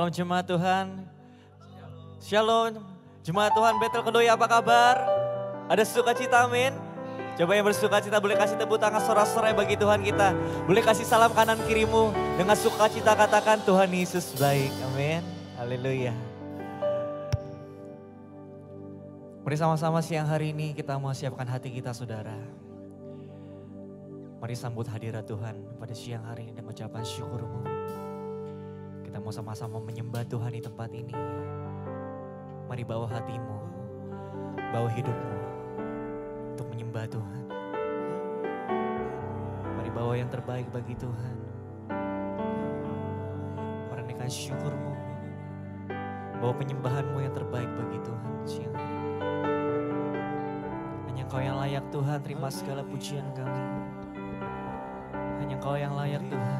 Shalom jemaat Tuhan. Shalom jemaat Tuhan Betel Kedoi, apa kabar? Ada sukacita, amin. Coba yang bersukacita boleh kasih tepuk tangan sorak-sorai bagi Tuhan kita. Boleh kasih salam kanan kirimu dengan sukacita, katakan Tuhan Yesus baik, amin. Haleluya. Mari sama-sama siang hari ini kita mau siapkan hati kita saudara. Mari sambut hadirat Tuhan pada siang hari ini dengan ucapan syukurmu. Kita mau sama-sama menyembah Tuhan di tempat ini. Mari bawa hatimu, bawa hidupmu untuk menyembah Tuhan. Mari bawa yang terbaik bagi Tuhan. Merenungkan syukurmu, bawa penyembahanmu yang terbaik bagi Tuhan siang hari ini. Hanya Engkau yang layak Tuhan, terima segala pujian kami. Hanya Engkau yang layak Tuhan.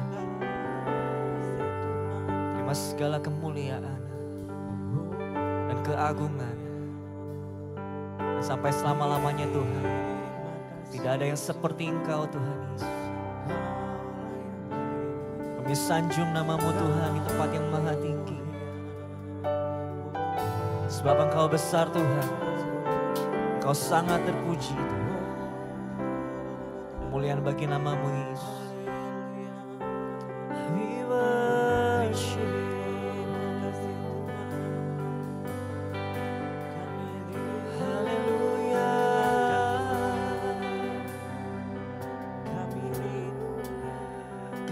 Terima segala kemuliaan dan keagungan. Dan sampai selama-lamanya Tuhan. Tidak ada yang seperti Engkau Tuhan Yesus. Kami sanjung namamu Tuhan di tempat yang maha tinggi. Sebab Engkau besar Tuhan. Engkau sangat terpuji Tuhan. Kemuliaan bagi namamu Yesus. We worship you. Haleluya.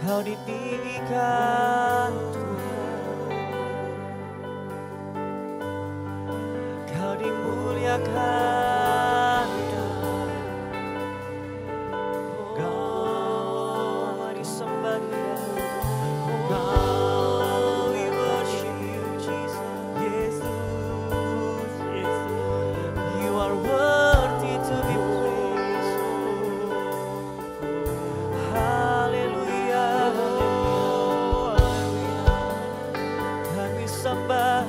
Kau ditinggikan Tuhan. Kau dimuliakan Tuhan. Kau disembah Dia. Oh, we worship you, Jesus. You are worthy to be praised. Haleluya. Kami sembah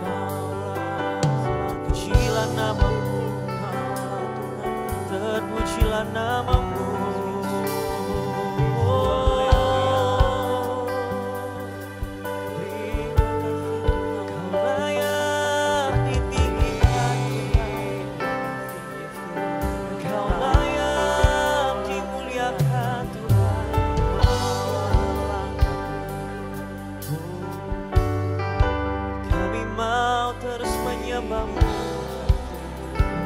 Kau. Pujilah namamu, terpujilah namamu.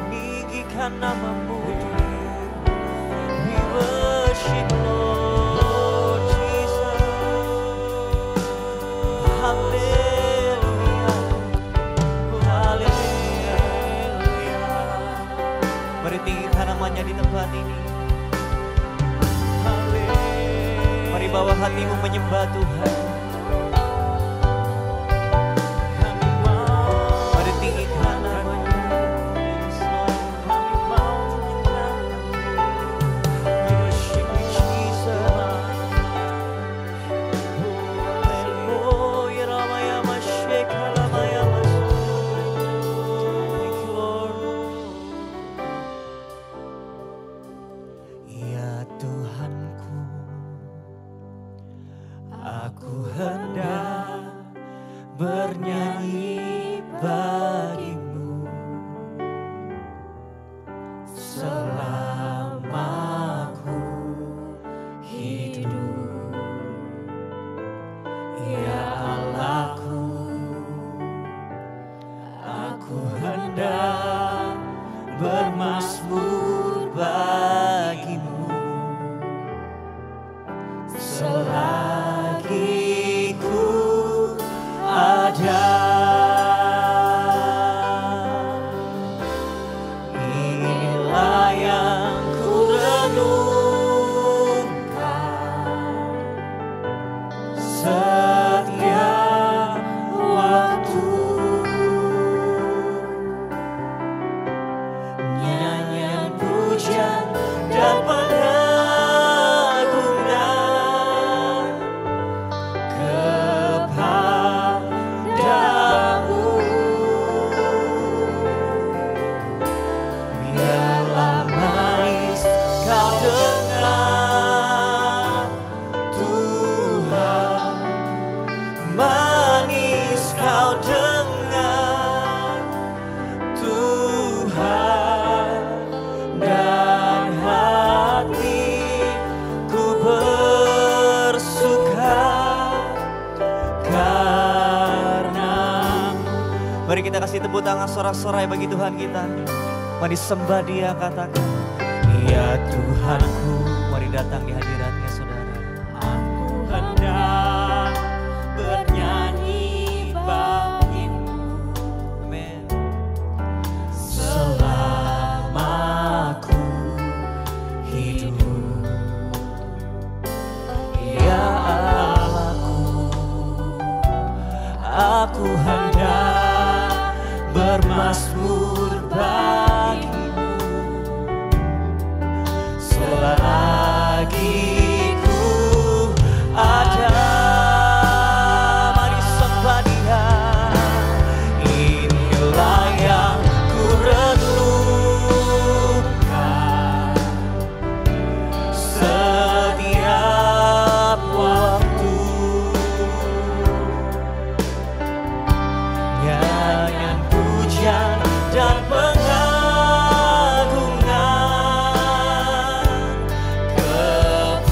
Meninggikan namamu, we worship Lord Jesus. Haleluya, haleluya. Mari tinggikan namanya di tempat ini. Mari bawa hatimu menyembah Tuhan. Kepada Mari kita kasih tepuk tangan sorak-sorai bagi Tuhan kita. Mari sembah Dia, katakan, ya Tuhanku. Mari datang di hadiratnya saudara. Aku hendak bernyanyi bagimu. Amin. Selama aku hidup, ya Allahku, aku hendak bermazmur bagimu. Selagi ku ada, mari sembah Dia. Inilah yang ku renungkan setiap waktu. Nyanyian pujian dan pengagungan kepadamu.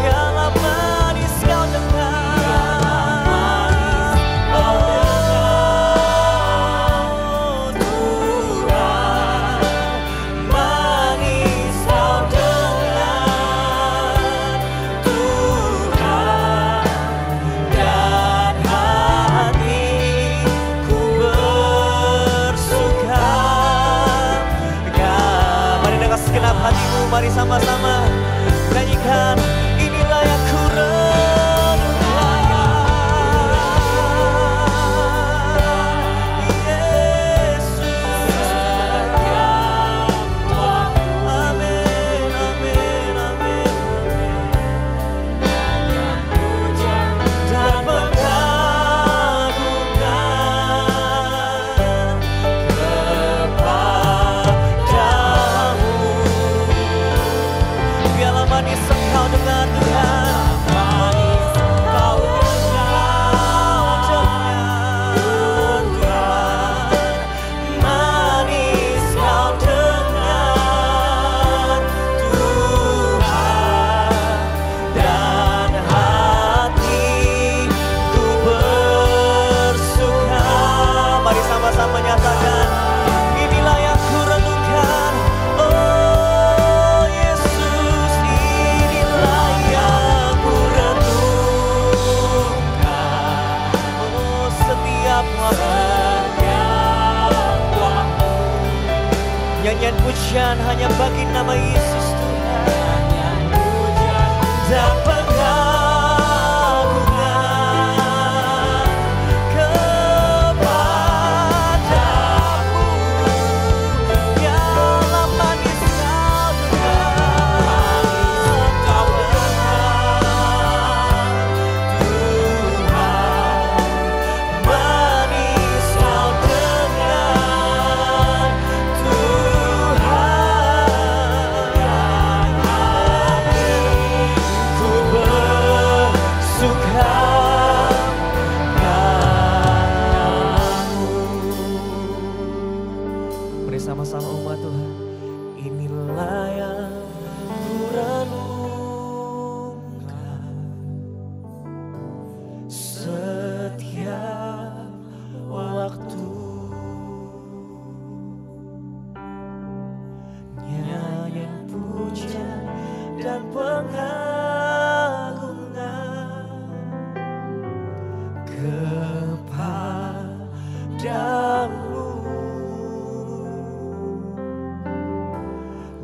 Biarlah manis kau dengar, oh Tuhan, manis kau dengar, Tuhan. Dan hatiku bersuka. Mari dengan segenap hatimu, mari sama-sama nyanyikan. Inilah yang ku renungkan, Yesus. Amin, amin, amin. Dan pengagungan kepadamu. Biarlah manis engkau dengar Tuhan, manis engkau dengar Tuhan, manis kau dengar Tuhan. Dan hatiku bersuka. Mari sama-sama nyatakan, inilah yang ku renungkan, oh Yesus. Inilah yang ku renungkan, oh setiap waktu. Nyanyian pujian hanya bagi nama Yesus Tuhan. Dan pengagungan kepadamu. Biarlah manis kau dengar, Tuhan. Manis kau dengar, Tuhan. Ku bersuka padamu. Mari sama-sama umat Tuhan. Inilah yang ku renungkan setiap waktu. Nyanyian pujian dan pengagungan kepadamu.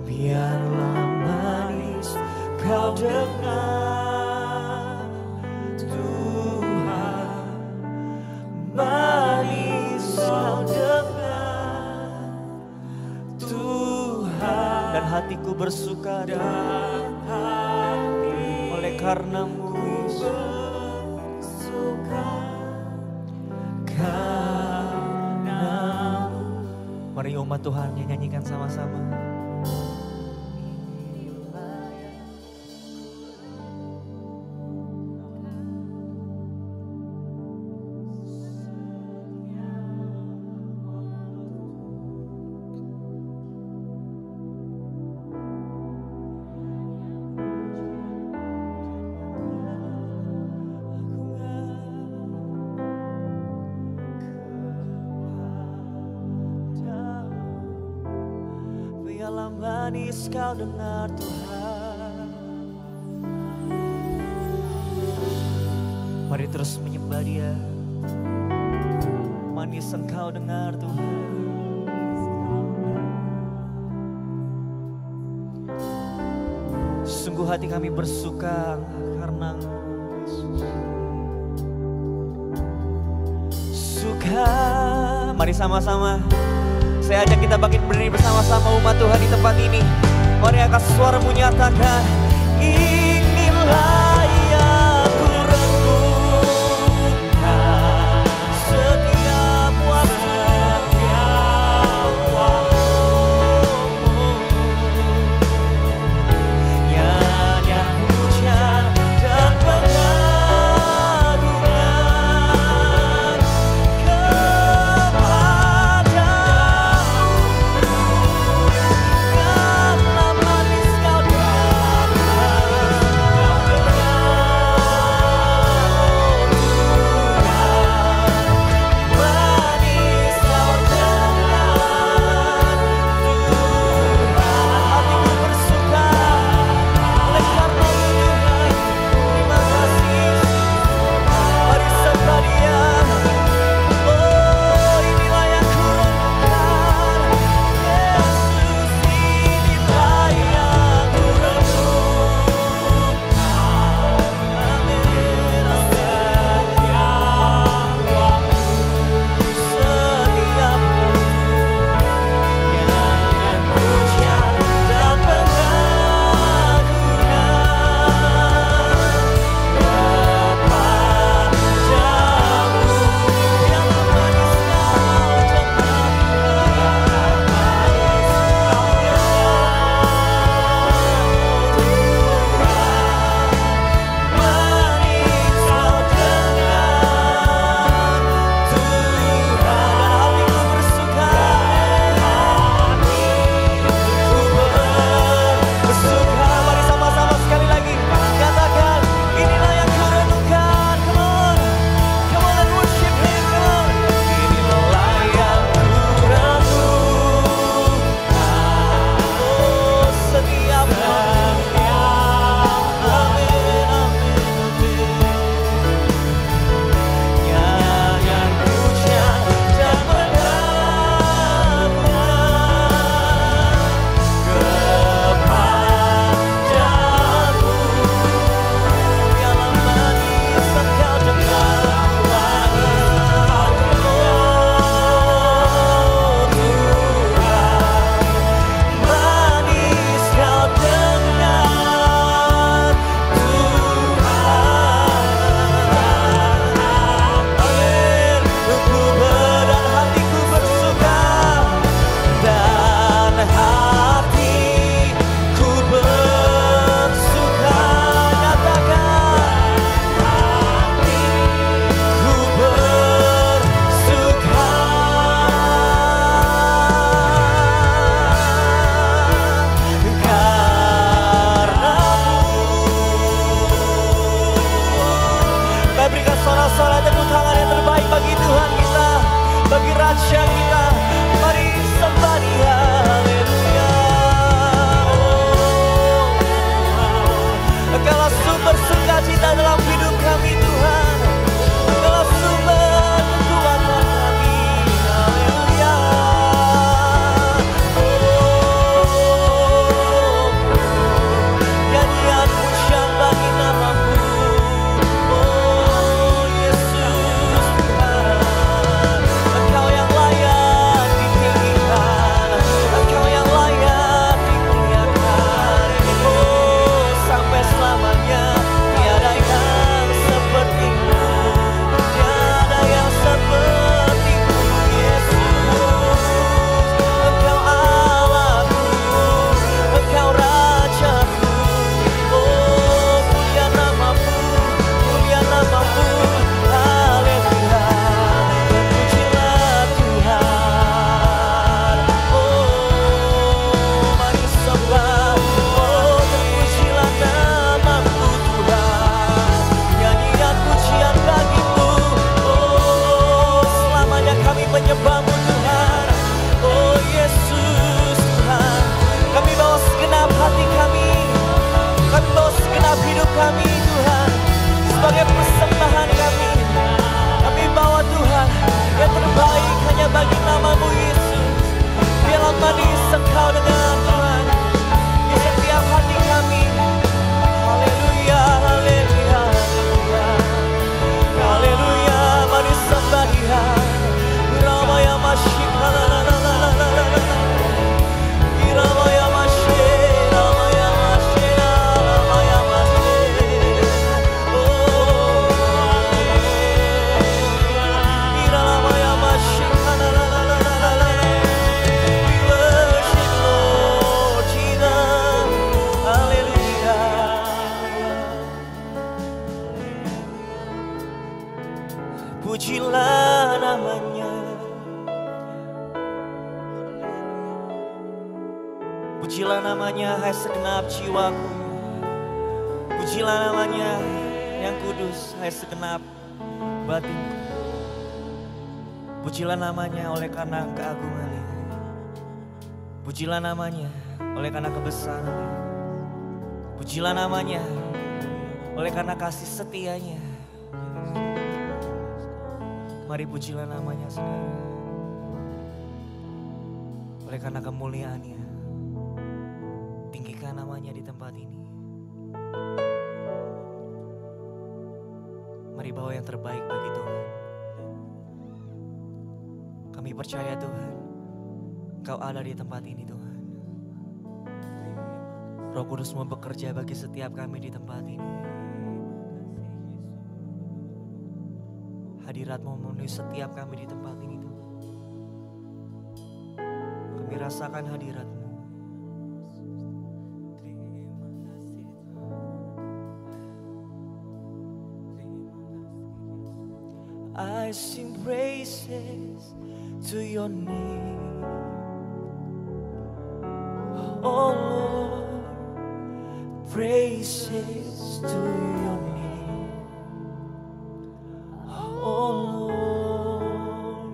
Biarlah manis kau dengar Tuhan, manis kau dengar Tuhan. Dan hatiku bersuka oleh karenamu, bersuka karenamu. Mari umat Tuhan nyanyikan sama-sama. manis kau dengar Tuhan. Mari terus menyembah Dia. Manis engkau dengar Tuhan. Sungguh hati kami bersuka karena Yesus. Suka. Mari sama-sama. Saya ajak kita bangkit berdiri bersama-sama umat Tuhan di tempat ini. Mari angkat suaramu nyatakan, inilah yang ku renungkan setiap waktu. Nyanyian hujan dan pengagungan kepadamu. Karena manis kau dengar Engkau dengan Tuhan di setiap hati kami. Haleluya, haleluya, haleluya, haleluya. Mari sembah Dia. Ramaya Mashiach, la la la la la la la la. Ramaya Mashiach, Ramaya Mashiach, Ramaya Mashiach. Oh, Ramaya Mashiach, la la la la la la la. We worship Lord Jesus. Hallelujah. Pujilah namanya. Pujilah namanya, hai segenap jiwaku. Pujilah namanya yang kudus, hai segenap batinku. Pujilah namanya oleh karena keagungannya. Pujilah namanya oleh karena kebesarannya. Pujilah namanya oleh karena kasih setianya. Mari pujilah namanya saudara. Oleh karena kemuliaannya. Tinggikan namanya di tempat ini. Mari bawa yang terbaik bagi Tuhan. Kami percaya Tuhan, Engkau ada di tempat ini Tuhan. Roh Kudus-Mu bekerja bagi setiap kami di tempat ini. Hadirat-Mu memenuhi setiap kami di tempat ini Tuhan. Kami rasakan hadirat-Mu. I sing praises to your name, oh Lord, praises to your name, oh Lord,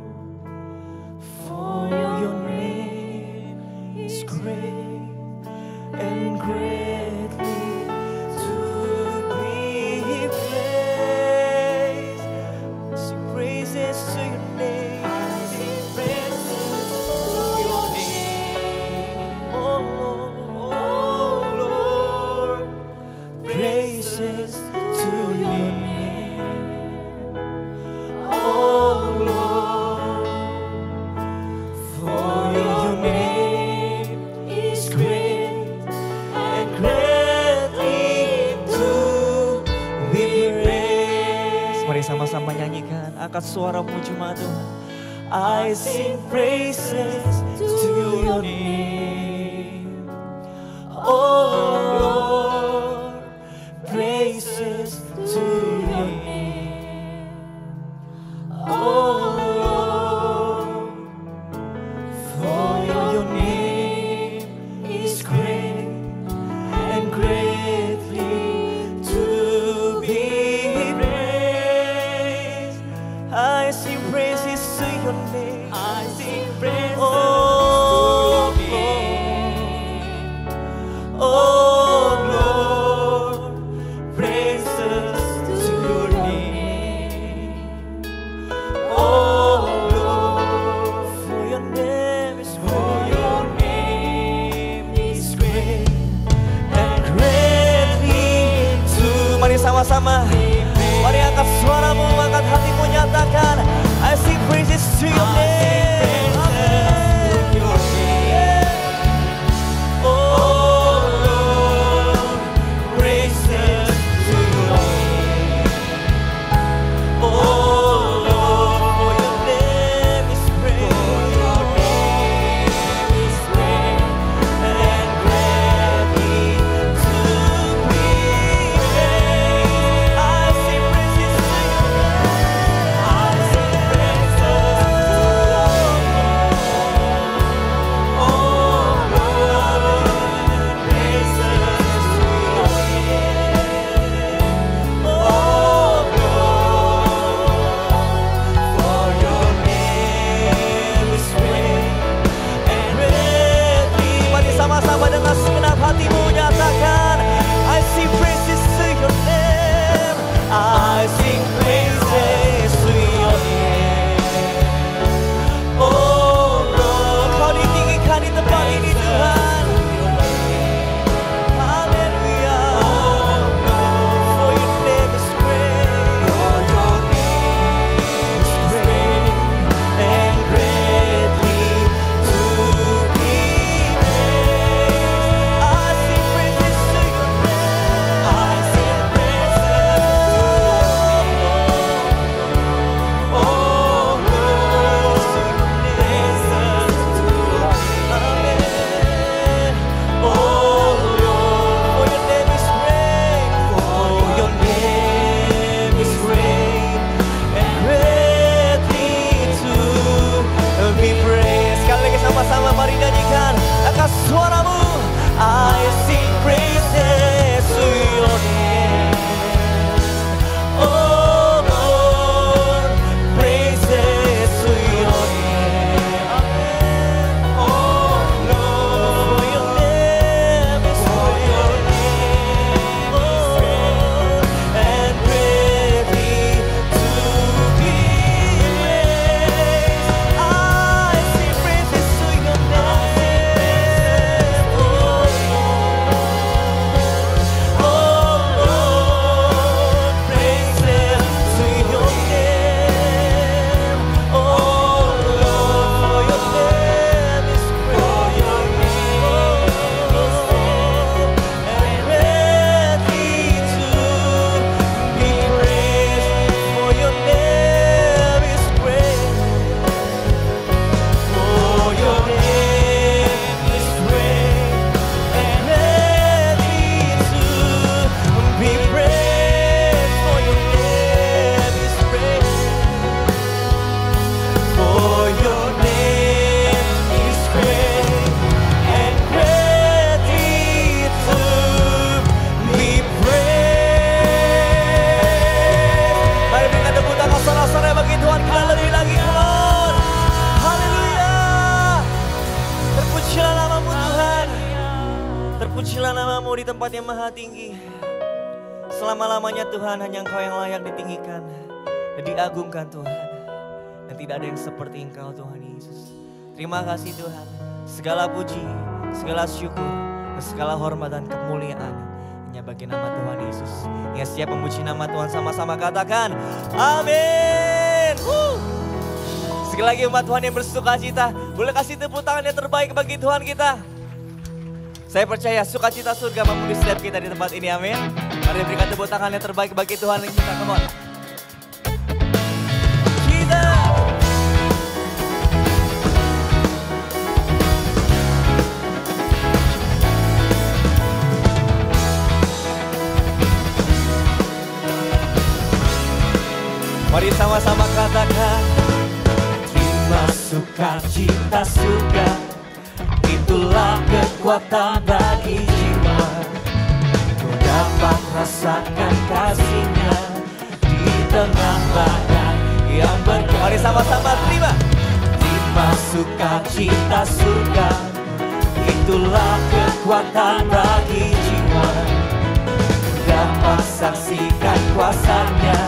for your name is great and greatly to be praised. Sing praises to your name. Sing praises to your name. Oh Lord, praises to your name. Oh Lord, for your name is great and greatly to be praised. Mari sama-sama nyanyikan, angkat suaramu jemaat Tuhan. I sing praises to your name, oh Lord, praises to your name, oh Lord, for your name is great and greatly to be praised. I sing praises to your name. I sing praises to your name. Oh Lord, praises to your name. Oh Lord, for your name is great and greatly to. Mari sama-sama. Mari angkat suaramu, angkat hatimu, nyatakan I sing praises to your name. tempat yang maha tinggi. Selama-lamanya Tuhan, hanya Engkau yang layak ditinggikan dan diagungkan Tuhan. Dan tidak ada yang seperti Engkau Tuhan Yesus. Terima kasih Tuhan. Segala puji, segala syukur, dan segala hormat dan kemuliaan hanya bagi nama Tuhan Yesus. Yang siap memuji nama Tuhan sama-sama katakan amin. Sekali lagi umat Tuhan yang bersuka cita, boleh kasih tepuk tangan yang terbaik bagi Tuhan kita. Saya percaya sukacita surga memenuhi setiap kita di tempat ini, amin. Mari berikan tepuk tangan yang terbaik bagi Tuhan kita, come on. Mari sama-sama katakan, terima sukacita surga, itulah kekuatan bagi jiwa. Ku dapat rasakan kasih-Nya di tengah badai yang bergetar. Mari sama-sama terima. Terima sukacita surga, itulah kekuatan bagi jiwa. Ku dapat saksikan kuasa-Nya,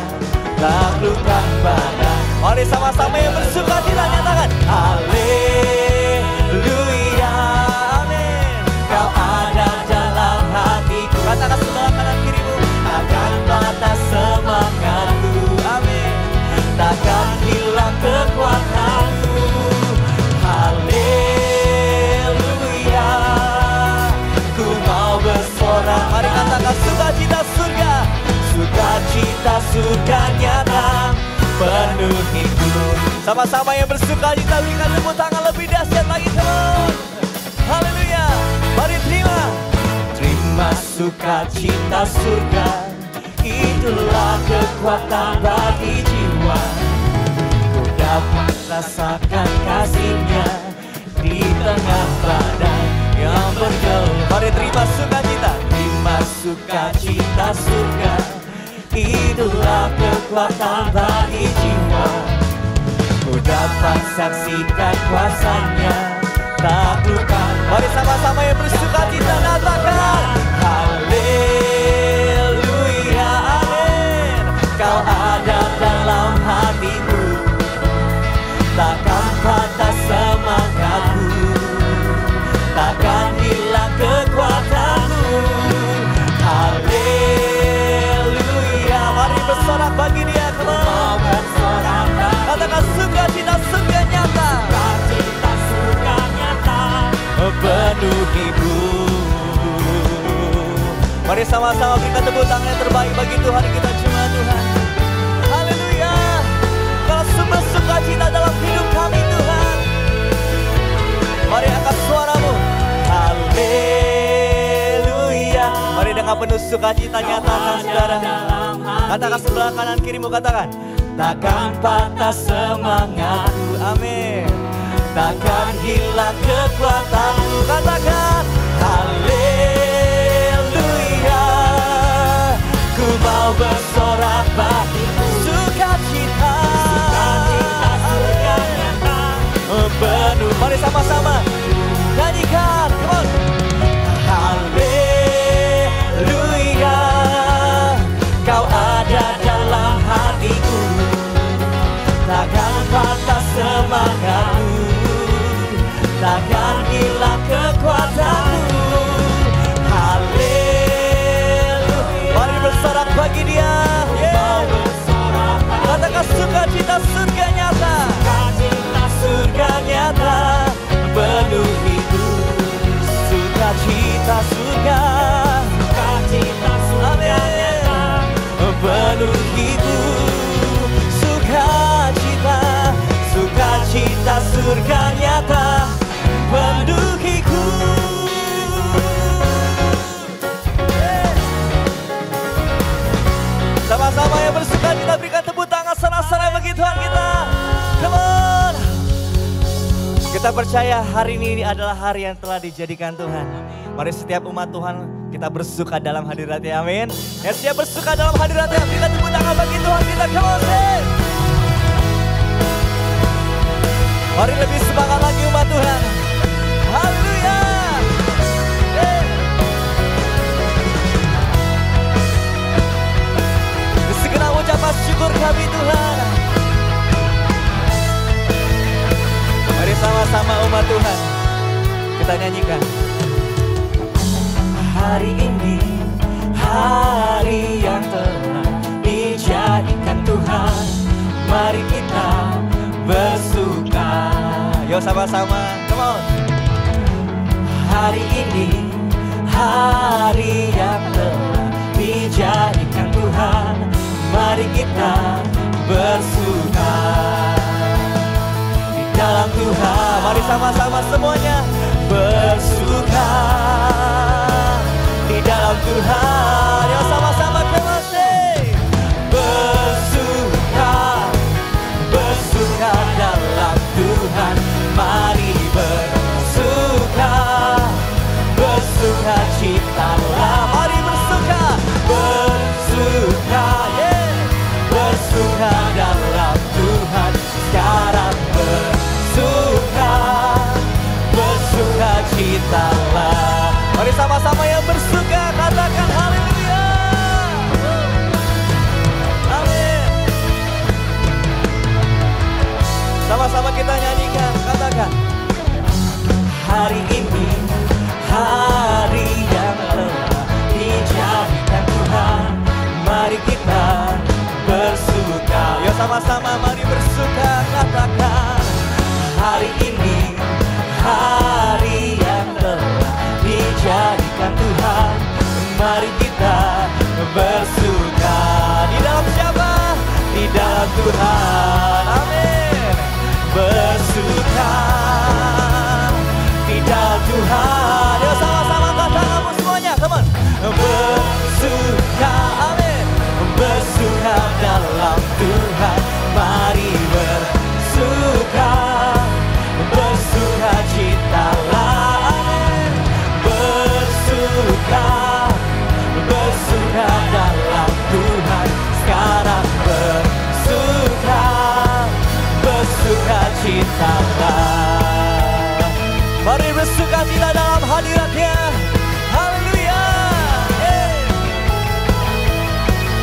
taklukkan badai. Mari sama-sama yang bersuka cita nyatakan haleluya, amin. Kau ada dalam hatiku. Katakan sebelah kanan kirimu, takkan patah semangatku, amin. Takkan hilang kekuatanku, haleluya. Ku mau bersorak. Mari katakan sukacita surga, sukacita surga nyata penuhiku. Sama-sama yang bersuka cita berikan tepuk tangan lebih dahsyat lagi, teman. Haleluya. Mari terima. Terima sukacita surga, itulah kekuatan bagi jiwa. Ku dapat rasakan kasih-Nya di tengah badai yang bergetar. Mari terima sukacita. Terima sukacita surga, itulah kekuatan bagi jiwa. Ku dapat saksikan kuasa-Nya, taklukkan. Mari sama-sama yang bersuka cita katakan haleluya, amin. Kau ada dalam hatiku, takkan patah semangatku, takkan hilang kekuatanku, haleluya. Mari bersorak bagi Dia, kemau bersorak. Katakan sukacita surga nyata, sukacita surga nyata penuhiku. Mari sama-sama berikan tepuk tangan yang terbaik bagi Tuhan kita, cuma Tuhan. Haleluya. Kalau sumber sukacita dalam hidup kami Tuhan. Mari angkat suaramu, haleluya. Mari dengan penuh sukacita nyatakan saudara. Katakan sebelah kanan kirimu, katakan takkan patah semangatku, amin. Takkan hilang kekuatanku, katakan haleluya. Ku mau bersorak bagimu, sukacita, sukacita surga nyata penuh. Mari sama-sama nyanyikan, come on. Haleluya. Kau ada dalam hatiku, takkan patah semangatku, takkan hilang kekuatanku, haleluya. Mari bersorak bagi Dia, yeah. Katakan sukacita surga nyata, sukacita surga nyata penuhiku. Sukacita surga, sukacita surga nyata penuhiku. Sukacita, sukacita surga nyata penuhiku. Sama-sama yang bersuka cita berikan tepuk tangan senang-senang bagi Tuhan kita. Come on. Kita percaya hari ini adalah hari yang telah dijadikan Tuhan. Mari setiap umat Tuhan kita bersuka dalam hadirat-Nya, amin. Yang siap bersuka dalam hadirat-Nya berikan tepuk tangan bagi Tuhan kita. Come on, say. Mari lebih semangat lagi umat Tuhan. Haleluya. sama umat Tuhan. Kita nyanyikan. Hari ini, hari yang telah dijadikan Tuhan, mari kita bersuka. Yo sama-sama, come on. Hari ini, hari yang telah dijadikan Tuhan, mari kita bersuka di dalam Tuhan. Mari sama-sama semuanya bersuka di dalam Tuhan. Yo sama-sama kembali bersuka, bersuka dalam Tuhan. Mari bersuka, bersuka citalah. Mari bersuka, bersuka, yeah. Bersuka dalam Tuhan. Sekarang bersuka, bersuka citalah. Mari sama-sama yang bersuka katakan haleluya. Amin. Sama-sama kita nyanyikan, katakan. Hari ini, hari yang telah dijadikan Tuhan, mari kita bersuka. Yo sama-sama mari bersuka, katakan. Hari ini, hari yang telah dijadikan Tuhan, mari kita bersuka. Di dalam siapa? Di dalam Tuhan. Amin. Bersuka di dalam Tuhan. Yo sama-sama kata kamu semuanya, teman. Bersuka, amin. Bersuka dalam Tuhan. Mari bersuka, bersuka citalah, amin. Bersuka, bersuka dalam Tuhan. Sekarang bersuka, bersuka citalah. Mari bersuka cita dalam hadirat-Nya. Haleluya.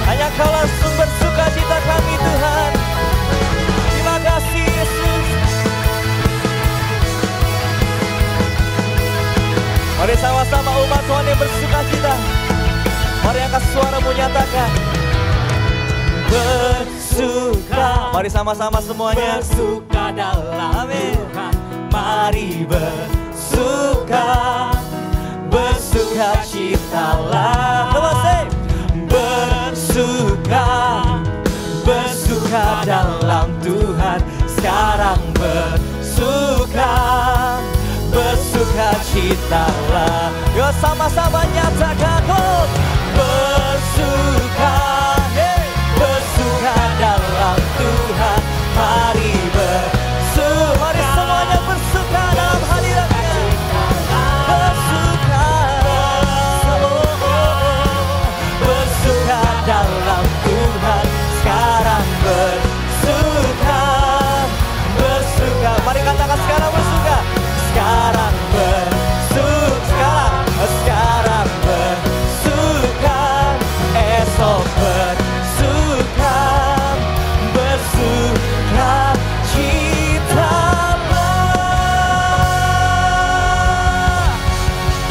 Hanya Kaulah sumber sukacita kami Tuhan. Terima kasih Yesus. Mari sama-sama umat Tuhan yang bersukacita. Mari angkat suara menyatakan bersuka. Mari sama-sama semuanya bersuka dalam Tuhan. Mari bersuka, bersuka citalah. Bersuka, bersuka dalam Tuhan. Sekarang bersuka, bersuka citalah. Yo sama-sama nyatakan oh, bersuka, hey, bersuka dalam Tuhan. Mari bersuka, mari semuanya bersuka dalam hadirat-Nya. Bersuka, bersuka dalam Tuhan. Sekarang bersuka, bersuka. Mari katakan sekarang bersuka. Sekarang bersuka, sekarang bersuka, esok bersuka, bersuka citalah.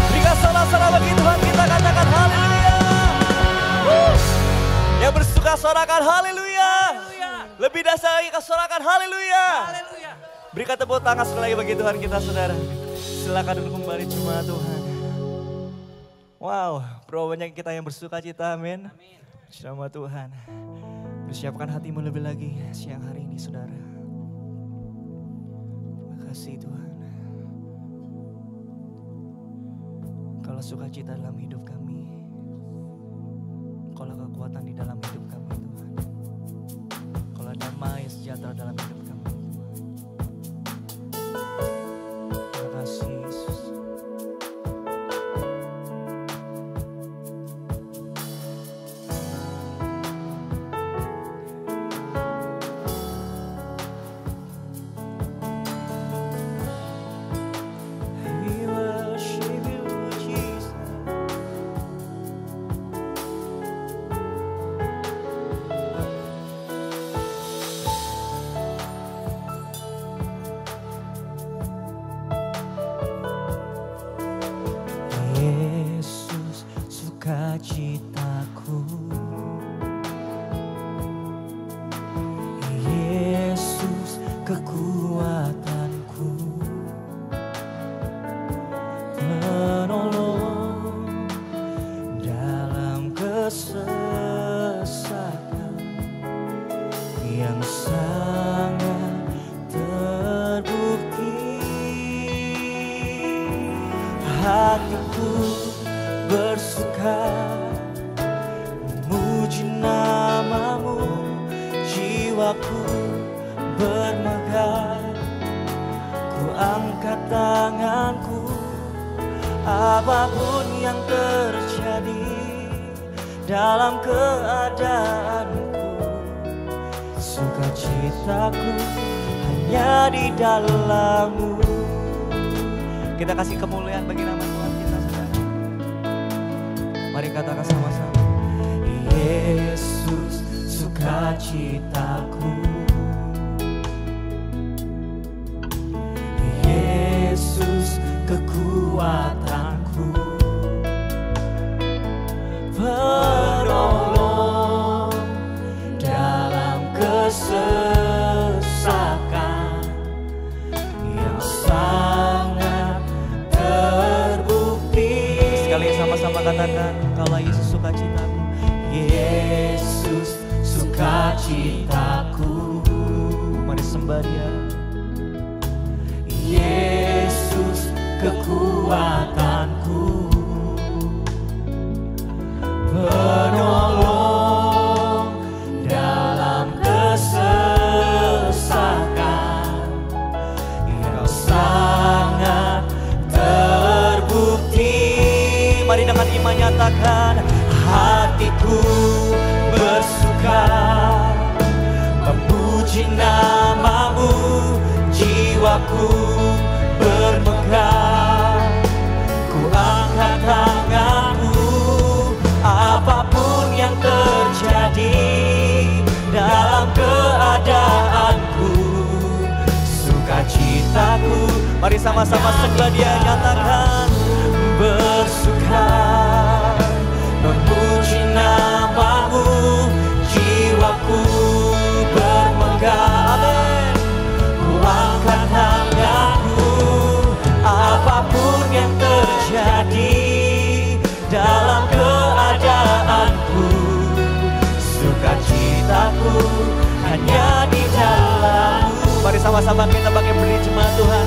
Berikan sorak-sorak bagi Tuhan, kita katakan haleluya. Yang bersuka sorakan haleluya. Lebih dasar lagi sorakan haleluya. Berikan tepuk tangan sekali lagi bagi Tuhan kita saudara. Silakan duduk kembali jemaat Tuhan. Wow, berapa banyak kita yang bersuka cita, amin. Sama Tuhan. Persiapkan hatimu lebih lagi siang hari ini saudara. Terima kasih Tuhan. Kalau sukacita dalam hidup kami, kalau kekuatan di dalam hidup kami Tuhan. Kalau damai sejahtera dalam hidup kami. Terima kasih Yesus. We worship you, Jesus. yang sangat terbukti. Hatiku bersuka memuji namamu, jiwaku bermegah. Ku angkat tanganku, apapun yang terjadi dalam keadaanku, sukacitaku hanya di dalam-Mu. Kita kasih kemuliaan bagi nama Tuhan kita, saudara. Mari katakan sama-sama. Yesus, sukacitaku. Yesus, kekuatanku. Penolong dalam kesesakan yang sangat terbukti. Sekali sama-sama katakan, kalau Yesus sukacitaku. Yesus, sukacitaku. Mari sembah Dia. Yesus, kekuatanku. Penolong dalam kesesakan yang sangat terbukti. Mari dengan iman nyatakan, hatiku bersuka memuji namamu, jiwaku bermegah. Ku angkat tanganku, apapun yang terjadi dalam keadaanku, sukacitaku. Mari sama-sama segera Dia nyatakan, bersuka memuji namamu, jiwaku bermegah. Amin. Ku angkat tanganku, apapun yang terjadi dalam keadaanku, sukacitaku hanya di dalam-Mu. Mari sama-sama kita pakai beri jemaat Tuhan,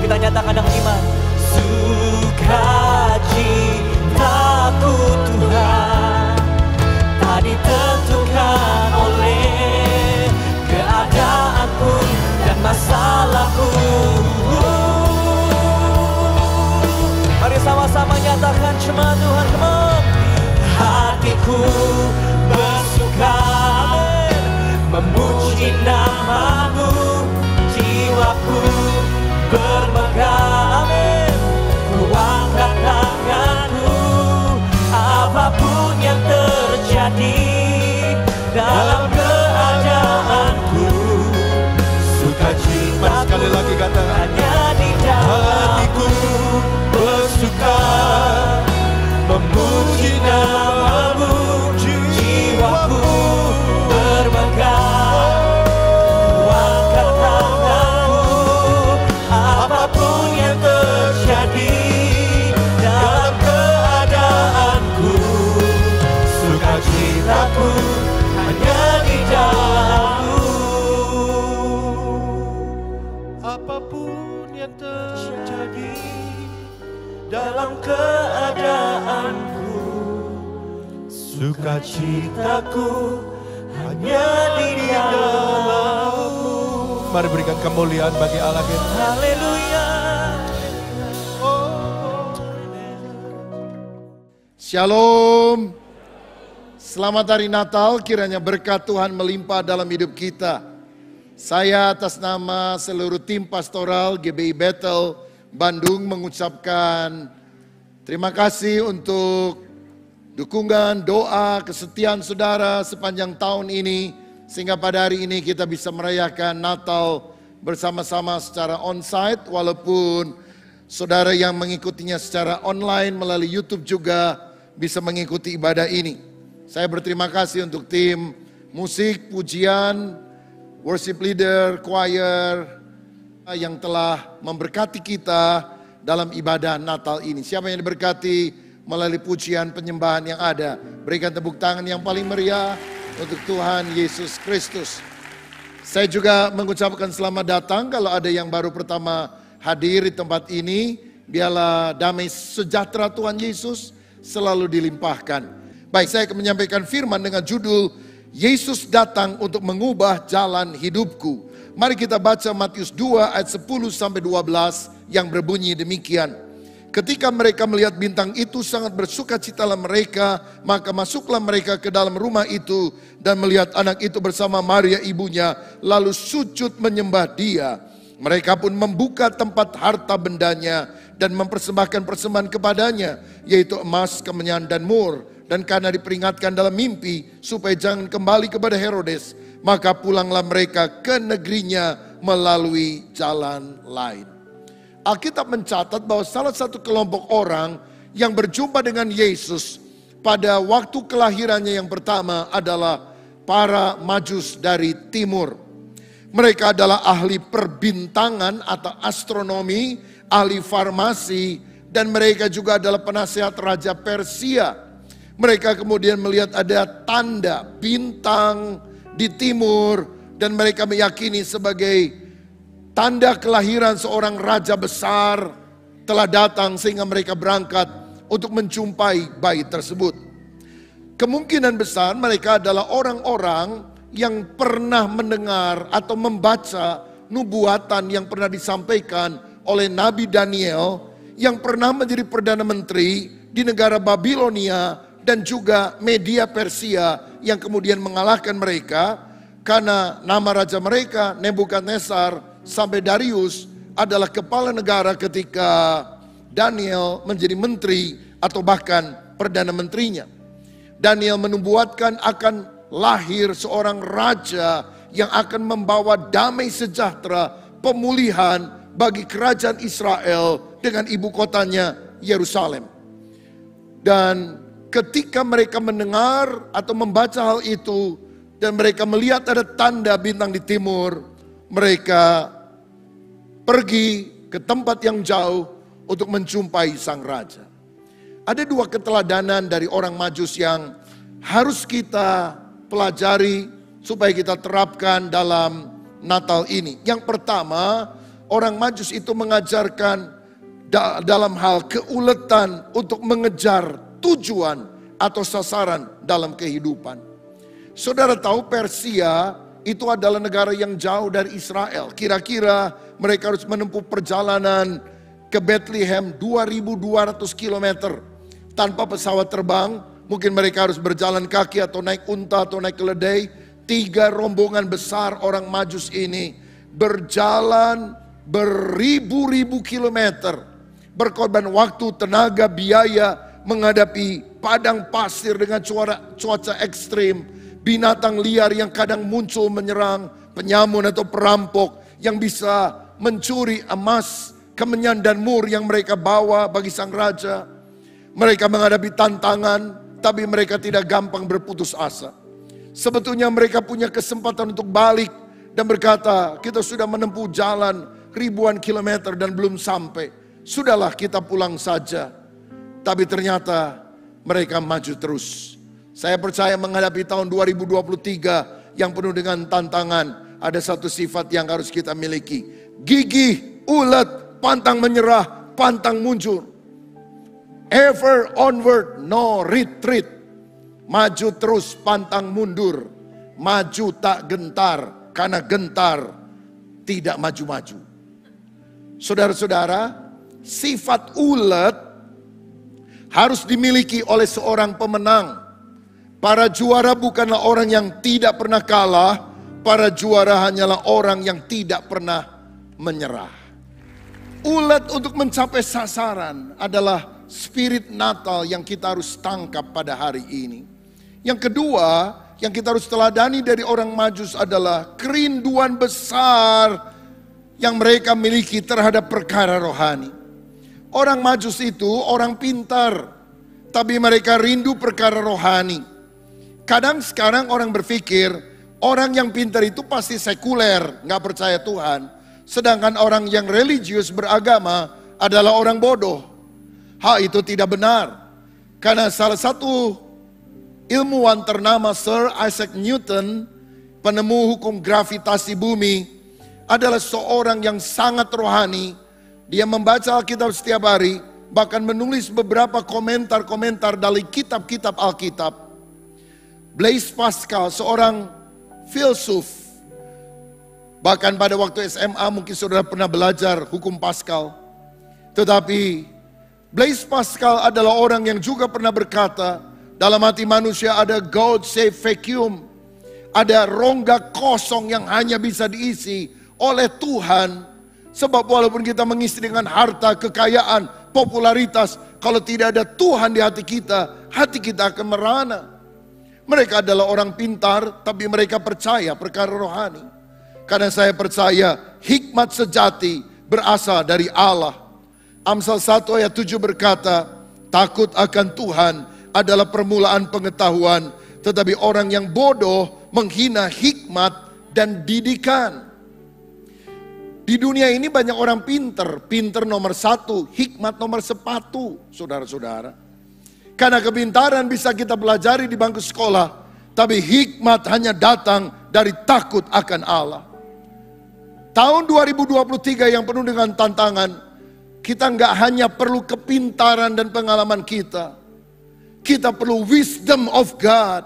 kita nyatakan dengan iman. Sukacitaku Tuhan tak ditentukan oleh keadaanku dan masalahku. Mari sama-sama nyatakan jemaat Tuhan, come on. Hatiku bersuka, amin, memuji namamu, jiwaku bermegah, amin. Ku angkat tanganku, apapun yang terjadi dalam keadaanku, sukacitaku. Mari sekali lagi katakan, hanya di dalam. hatiku bersuka memuji namamu, Jiwaku bermegah. Ku angkat tanganku, apapun yang terjadi dalam keadaanku, sukacitaku hanya di dalam-Mu. apapun yang terjadi Dalam keadaanku, sukacitaku hanya di dalam-Mu. Mari berikan kemuliaan bagi Allah kita. Haleluya. Shalom. Selamat hari Natal, kiranya berkat Tuhan melimpah dalam hidup kita. Saya atas nama seluruh tim pastoral GBI Bethel Bandung mengucapkan terima kasih untuk dukungan, doa, kesetiaan saudara sepanjang tahun ini. Sehingga pada hari ini kita bisa merayakan Natal bersama-sama secara onsite. Walaupun saudara yang mengikutinya secara online melalui YouTube juga bisa mengikuti ibadah ini. Saya berterima kasih untuk tim musik, pujian, worship leader, choir yang telah memberkati kita dalam ibadah Natal ini. Siapa yang diberkati melalui pujian penyembahan yang ada? Berikan tepuk tangan yang paling meriah untuk Tuhan Yesus Kristus. Saya juga mengucapkan selamat datang kalau ada yang baru pertama hadir di tempat ini. Biarlah damai sejahtera Tuhan Yesus selalu dilimpahkan. Baik, saya akan menyampaikan firman dengan judul Yesus datang untuk mengubah jalan hidupku. Mari kita baca Matius 2 ayat 10 sampai 12 yang berbunyi demikian. Ketika mereka melihat bintang itu sangat bersukacitalah mereka, maka masuklah mereka ke dalam rumah itu dan melihat anak itu bersama Maria ibunya, lalu sujud menyembah dia. Mereka pun membuka tempat harta bendanya dan mempersembahkan persembahan kepadanya, yaitu emas, kemenyan dan mur. Dan karena diperingatkan dalam mimpi supaya jangan kembali kepada Herodes, maka pulanglah mereka ke negerinya melalui jalan lain. Alkitab mencatat bahwa salah satu kelompok orang yang berjumpa dengan Yesus pada waktu kelahirannya yang pertama adalah para Majus dari timur. Mereka adalah ahli perbintangan atau astronomi, ahli farmasi, dan mereka juga adalah penasehat Raja Persia. Mereka kemudian melihat ada tanda bintang di timur dan mereka meyakini sebagai tanda kelahiran seorang raja besar telah datang sehingga mereka berangkat untuk menjumpai bayi tersebut. Kemungkinan besar mereka adalah orang-orang yang pernah mendengar atau membaca nubuatan yang pernah disampaikan oleh Nabi Daniel yang pernah menjadi Perdana Menteri di negara Babilonia dan juga Media Persia yang kemudian mengalahkan mereka karena nama raja mereka Nebukadnezar sampai Darius adalah kepala negara ketika Daniel menjadi menteri atau bahkan Perdana Menterinya. Daniel menubuatkan akan lahir seorang raja yang akan membawa damai sejahtera, pemulihan bagi kerajaan Israel dengan ibu kotanya Yerusalem. Dan ketika mereka mendengar atau membaca hal itu dan mereka melihat ada tanda bintang di timur, mereka pergi ke tempat yang jauh untuk menjumpai sang raja. Ada dua keteladanan dari orang Majus yang harus kita pelajari supaya kita terapkan dalam Natal ini. Yang pertama, orang Majus itu mengajarkan dalam hal keuletan untuk mengejar tujuan atau sasaran dalam kehidupan. Saudara tahu Persia itu adalah negara yang jauh dari Israel. Kira-kira mereka harus menempuh perjalanan ke Bethlehem 2.200 km tanpa pesawat terbang. Mungkin mereka harus berjalan kaki atau naik unta atau naik keledai. 3 rombongan besar orang Majus ini berjalan beribu-ribu kilometer, berkorban waktu, tenaga, biaya menghadapi padang pasir dengan cuaca ekstrim, binatang liar yang kadang muncul menyerang, penyamun atau perampok yang bisa mencuri emas, kemenyan dan mur yang mereka bawa bagi sang raja. Mereka menghadapi tantangan, tapi mereka tidak gampang berputus asa. Sebetulnya mereka punya kesempatan untuk balik dan berkata, kita sudah menempuh jalan ribuan kilometer dan belum sampai. Sudahlah kita pulang saja. Tapi ternyata mereka maju terus. Saya percaya menghadapi tahun 2023 yang penuh dengan tantangan, ada satu sifat yang harus kita miliki. Gigih, ulet, pantang menyerah, pantang mundur. Ever onward, no retreat. Maju terus, pantang mundur. Maju tak gentar, karena gentar tidak maju-maju. Saudara-saudara, sifat ulet harus dimiliki oleh seorang pemenang. Para juara bukanlah orang yang tidak pernah kalah. Para juara hanyalah orang yang tidak pernah menyerah. Ulet untuk mencapai sasaran adalah spirit Natal yang kita harus tangkap pada hari ini. Yang kedua, yang kita harus teladani dari orang Majus adalah kerinduan besar yang mereka miliki terhadap perkara rohani. Orang Majus itu orang pintar, tapi mereka rindu perkara rohani. Kadang sekarang orang berpikir, orang yang pintar itu pasti sekuler, gak percaya Tuhan. Sedangkan orang yang religius beragama adalah orang bodoh. Hal itu tidak benar. Karena salah satu ilmuwan ternama Sir Isaac Newton penemu hukum gravitasi bumi, adalah seorang yang sangat rohani. Dia membaca Alkitab setiap hari, bahkan menulis beberapa komentar-komentar dari kitab-kitab Alkitab. Blaise Pascal, seorang filsuf. Bahkan pada waktu SMA mungkin saudara pernah belajar hukum Pascal. Tetapi Blaise Pascal adalah orang yang juga pernah berkata, dalam hati manusia ada God save vacuum. Ada rongga kosong yang hanya bisa diisi oleh Tuhan. Sebab walaupun kita mengisi dengan harta, kekayaan, popularitas, kalau tidak ada Tuhan di hati kita akan merana. Mereka adalah orang pintar, tapi mereka percaya perkara rohani. Karena saya percaya hikmat sejati berasal dari Allah. Amsal 1 ayat 7 berkata, takut akan Tuhan adalah permulaan pengetahuan, tetapi orang yang bodoh menghina hikmat dan didikan. Di dunia ini banyak orang pinter. Pinter nomor 1, hikmat nomor sepatu, saudara-saudara. Karena kepintaran bisa kita pelajari di bangku sekolah, tapi hikmat hanya datang dari takut akan Allah. Tahun 2023 yang penuh dengan tantangan, kita nggak hanya perlu kepintaran dan pengalaman kita perlu wisdom of God,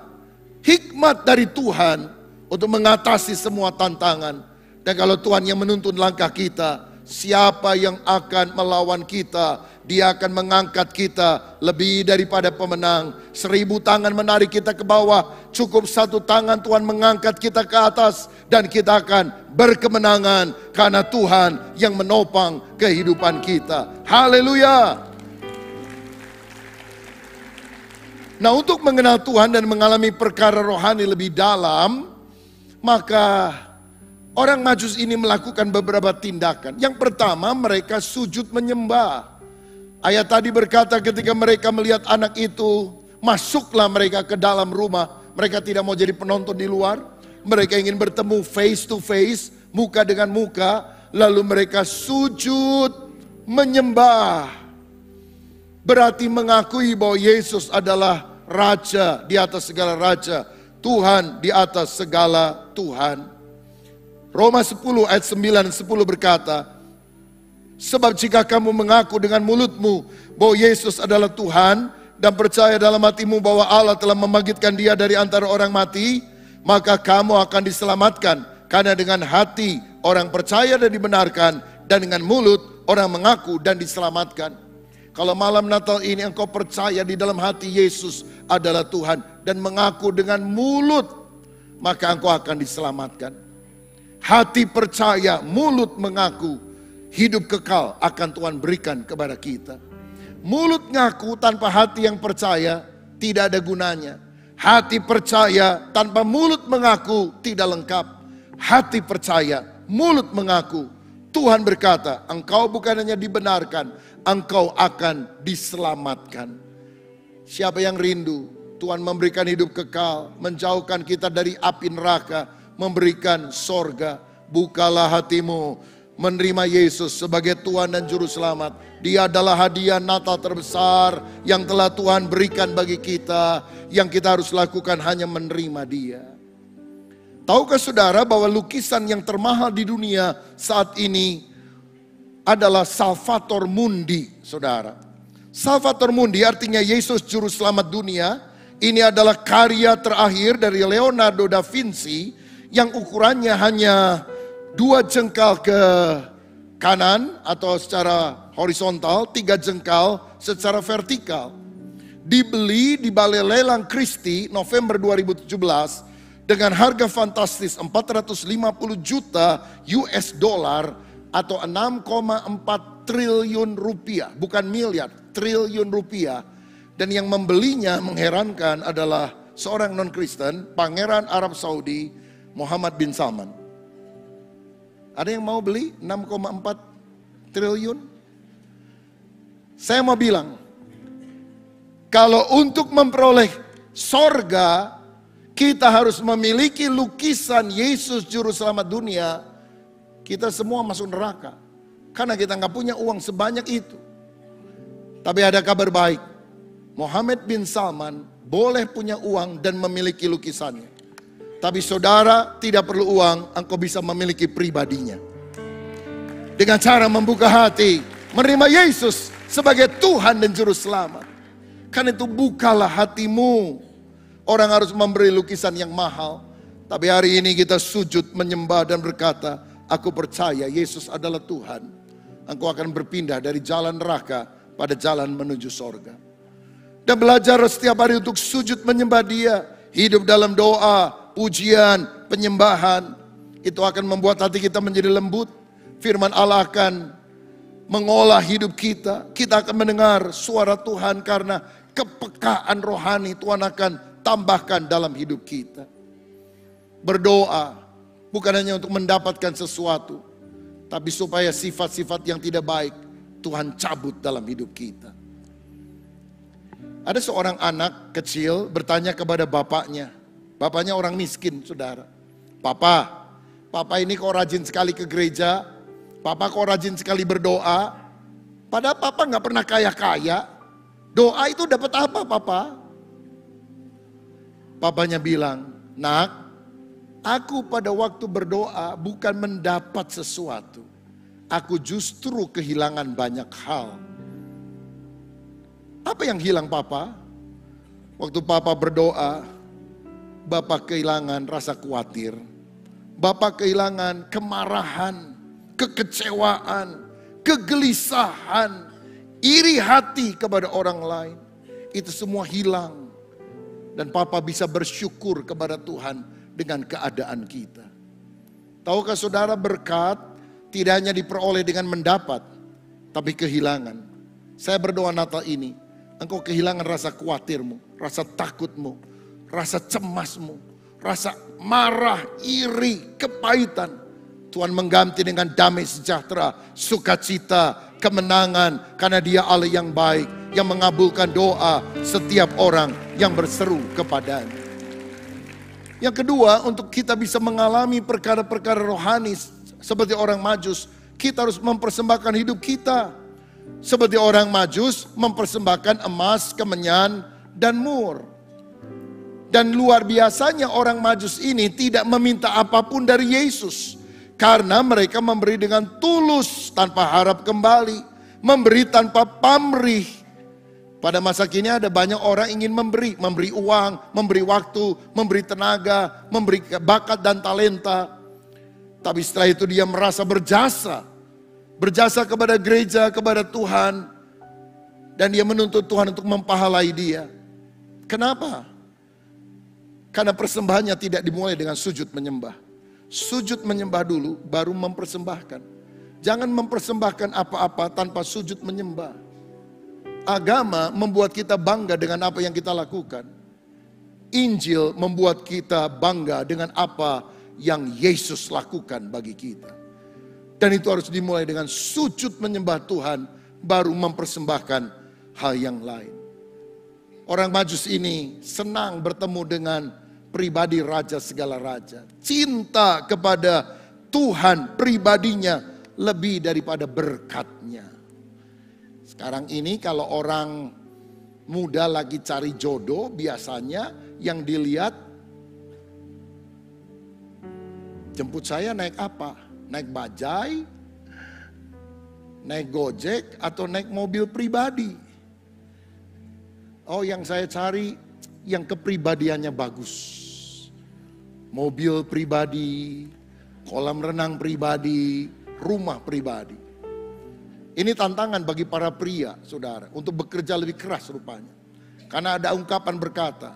hikmat dari Tuhan untuk mengatasi semua tantangan. Dan kalau Tuhan yang menuntun langkah kita, siapa yang akan melawan kita? Dia akan mengangkat kita lebih daripada pemenang. 1000 tangan menarik kita ke bawah, cukup 1 tangan Tuhan mengangkat kita ke atas, dan kita akan berkemenangan karena Tuhan yang menopang kehidupan kita. Haleluya. Nah, untuk mengenal Tuhan dan mengalami perkara rohani lebih dalam, maka orang Majus ini melakukan beberapa tindakan. Yang pertama, mereka sujud menyembah. Ayat tadi berkata ketika mereka melihat anak itu, masuklah mereka ke dalam rumah. Mereka tidak mau jadi penonton di luar. Mereka ingin bertemu face to face, muka dengan muka. Lalu mereka sujud menyembah. Berarti mengakui bahwa Yesus adalah Raja di atas segala raja, Tuhan di atas segala Tuhan. Roma 10 ayat 9 dan 10 berkata, sebab jika kamu mengaku dengan mulutmu bahwa Yesus adalah Tuhan dan percaya dalam hatimu bahwa Allah telah membangkitkan Dia dari antara orang mati, maka kamu akan diselamatkan. Karena dengan hati orang percaya dan dibenarkan, dan dengan mulut orang mengaku dan diselamatkan. Kalau malam Natal ini engkau percaya di dalam hati Yesus adalah Tuhan dan mengaku dengan mulut, maka engkau akan diselamatkan. Hati percaya, mulut mengaku, hidup kekal akan Tuhan berikan kepada kita. Mulut ngaku tanpa hati yang percaya tidak ada gunanya. Hati percaya tanpa mulut mengaku tidak lengkap. Hati percaya, mulut mengaku. Tuhan berkata, engkau bukan hanya dibenarkan, engkau akan diselamatkan. Siapa yang rindu Tuhan memberikan hidup kekal, menjauhkan kita dari api neraka, memberikan sorga? Bukalah hatimu, menerima Yesus sebagai Tuhan dan Juru Selamat. Dia adalah hadiah Natal terbesar yang telah Tuhan berikan bagi kita. Yang kita harus lakukan hanya menerima Dia. Tahukah saudara bahwa lukisan yang termahal di dunia saat ini adalah Salvator Mundi, saudara. Salvator Mundi artinya Yesus Juru Selamat dunia. Ini adalah karya terakhir dari Leonardo da Vinci yang ukurannya hanya 2 jengkal ke kanan atau secara horizontal, 3 jengkal secara vertikal. Dibeli di Balai Lelang Christie November 2017 dengan harga fantastis 450 juta US dollar atau 6,4 triliun rupiah, bukan miliar, triliun rupiah. Dan yang membelinya mengherankan adalah seorang non-Kristen, Pangeran Arab Saudi Muhammad bin Salman. Ada yang mau beli 6,4 triliun? Saya mau bilang, kalau untuk memperoleh sorga, kita harus memiliki lukisan Yesus Juru Selamat dunia, kita semua masuk neraka. Karena kita nggak punya uang sebanyak itu. Tapi ada kabar baik, Muhammad bin Salman boleh punya uang dan memiliki lukisannya. Tapi saudara tidak perlu uang, engkau bisa memiliki pribadinya. Dengan cara membuka hati, menerima Yesus sebagai Tuhan dan Juru Selamat. Karena itu bukalah hatimu. Orang harus memberi lukisan yang mahal. Tapi hari ini kita sujud menyembah dan berkata, aku percaya Yesus adalah Tuhan. Engkau akan berpindah dari jalan neraka pada jalan menuju sorga. Dan belajar setiap hari untuk sujud menyembah Dia. Hidup dalam doa, pujian, penyembahan. Itu akan membuat hati kita menjadi lembut. Firman Allah akan mengolah hidup kita. Kita akan mendengar suara Tuhan karena kepekaan rohani Tuhan akan tambahkan dalam hidup kita. Berdoa bukan hanya untuk mendapatkan sesuatu, tapi supaya sifat-sifat yang tidak baik Tuhan cabut dalam hidup kita. Ada seorang anak kecil bertanya kepada bapaknya. Bapaknya orang miskin, saudara. Papa ini kok rajin sekali ke gereja. Papa kok rajin sekali berdoa. Padahal papa gak pernah kaya-kaya. Doa itu dapat apa, Papa? Papanya bilang, nak, aku pada waktu berdoa bukan mendapat sesuatu. Aku justru kehilangan banyak hal. Apa yang hilang, Papa? Waktu Papa berdoa, Bapak kehilangan rasa khawatir. Bapak kehilangan kemarahan, kekecewaan, kegelisahan, iri hati kepada orang lain. Itu semua hilang. Dan Papa bisa bersyukur kepada Tuhan dengan keadaan kita. Tahukah saudara, berkat tidak hanya diperoleh dengan mendapat, tapi kehilangan. Saya berdoa Natal ini, engkau kehilangan rasa khawatirmu, rasa takutmu, rasa cemasmu, rasa marah, iri, kepahitan. Tuhan mengganti dengan damai sejahtera, sukacita, kemenangan. Karena Dia Allah yang baik, yang mengabulkan doa setiap orang yang berseru kepadanya. Yang kedua, untuk kita bisa mengalami perkara-perkara rohani seperti orang Majus, kita harus mempersembahkan hidup kita. Seperti orang Majus mempersembahkan emas, kemenyan, dan mur. Dan luar biasanya orang Majus ini tidak meminta apapun dari Yesus. Karena mereka memberi dengan tulus tanpa harap kembali. Memberi tanpa pamrih. Pada masa kini ada banyak orang ingin memberi uang, memberi waktu, memberi tenaga, memberi bakat dan talenta. Tapi setelah itu dia merasa berjasa. Berjasa kepada gereja, kepada Tuhan. Dan dia menuntut Tuhan untuk mempahalai dia. Kenapa? Karena persembahannya tidak dimulai dengan sujud menyembah. Sujud menyembah dulu, baru mempersembahkan. Jangan mempersembahkan apa-apa tanpa sujud menyembah. Agama membuat kita bangga dengan apa yang kita lakukan. Injil membuat kita bangga dengan apa yang Yesus lakukan bagi kita. Dan itu harus dimulai dengan sujud menyembah Tuhan, baru mempersembahkan hal yang lain. Orang Majus ini senang bertemu dengan pribadi raja segala raja. Cinta kepada Tuhan pribadinya lebih daripada berkatnya. Sekarang ini kalau orang muda lagi cari jodoh, biasanya yang dilihat, jemput saya naik apa? Naik bajai, naik gojek, atau naik mobil pribadi. Oh, yang saya cari yang kepribadiannya bagus. Mobil pribadi, kolam renang pribadi, rumah pribadi. Ini tantangan bagi para pria, saudara, untuk bekerja lebih keras rupanya. Karena ada ungkapan berkata,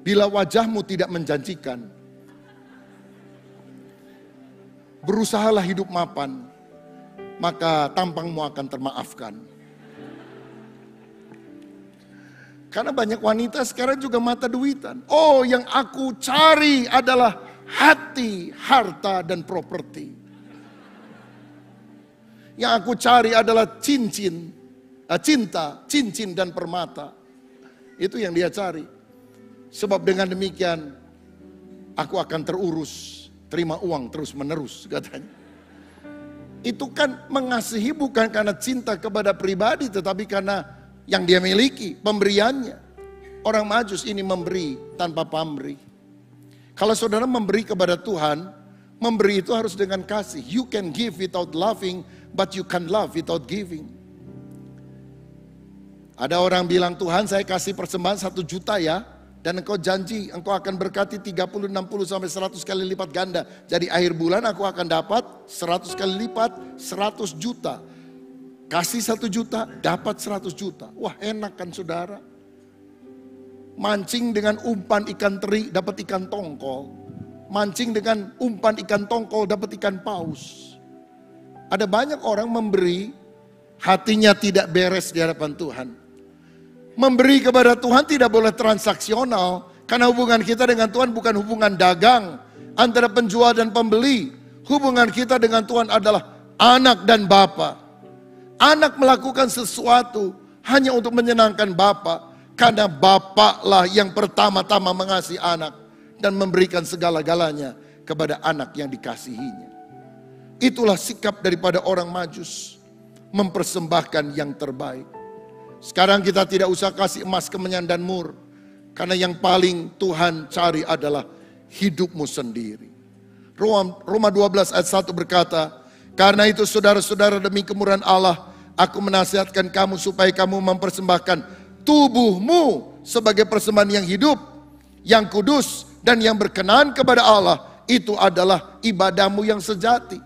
bila wajahmu tidak menjanjikan, berusahalah hidup mapan, maka tampangmu akan termaafkan. Karena banyak wanita sekarang juga mata duitan. Oh, yang aku cari adalah hati, harta, dan properti. Yang aku cari adalah cinta, cincin, dan permata. Itu yang dia cari. Sebab dengan demikian, aku akan terurus, terima uang terus menerus, katanya. Itu kan mengasihi bukan karena cinta kepada pribadi, tetapi karena yang dia miliki, pemberiannya. Orang Majus ini memberi tanpa pamrih. Kalau saudara memberi kepada Tuhan, memberi itu harus dengan kasih. You can give without loving, but you can love without giving. Ada orang bilang, Tuhan saya kasih persembahan 1 juta ya. Dan engkau janji, engkau akan berkati 30, 60 sampai 100 kali lipat ganda. Jadi akhir bulan aku akan dapat 100 kali lipat, 100 juta. Kasih 1 juta, dapat 100 juta. Wah enak kan saudara. Mancing dengan umpan ikan teri, dapat ikan tongkol. Mancing dengan umpan ikan tongkol, dapat ikan paus. Ada banyak orang memberi, hatinya tidak beres di hadapan Tuhan. Memberi kepada Tuhan tidak boleh transaksional. Karena hubungan kita dengan Tuhan bukan hubungan dagang antara penjual dan pembeli. Hubungan kita dengan Tuhan adalah anak dan bapa. Anak melakukan sesuatu hanya untuk menyenangkan bapa. Karena bapaklah yang pertama-tama mengasihi anak. Dan memberikan segala-galanya kepada anak yang dikasihinya. Itulah sikap daripada orang Majus. Mempersembahkan yang terbaik. Sekarang kita tidak usah kasih emas, kemenyan dan mur. Karena yang paling Tuhan cari adalah hidupmu sendiri. Roma 12 ayat 1 berkata, karena itu saudara-saudara demi kemurahan Allah, aku menasihatkan kamu supaya kamu mempersembahkan tubuhmu sebagai persembahan yang hidup, yang kudus, dan yang berkenan kepada Allah. Itu adalah ibadahmu yang sejati.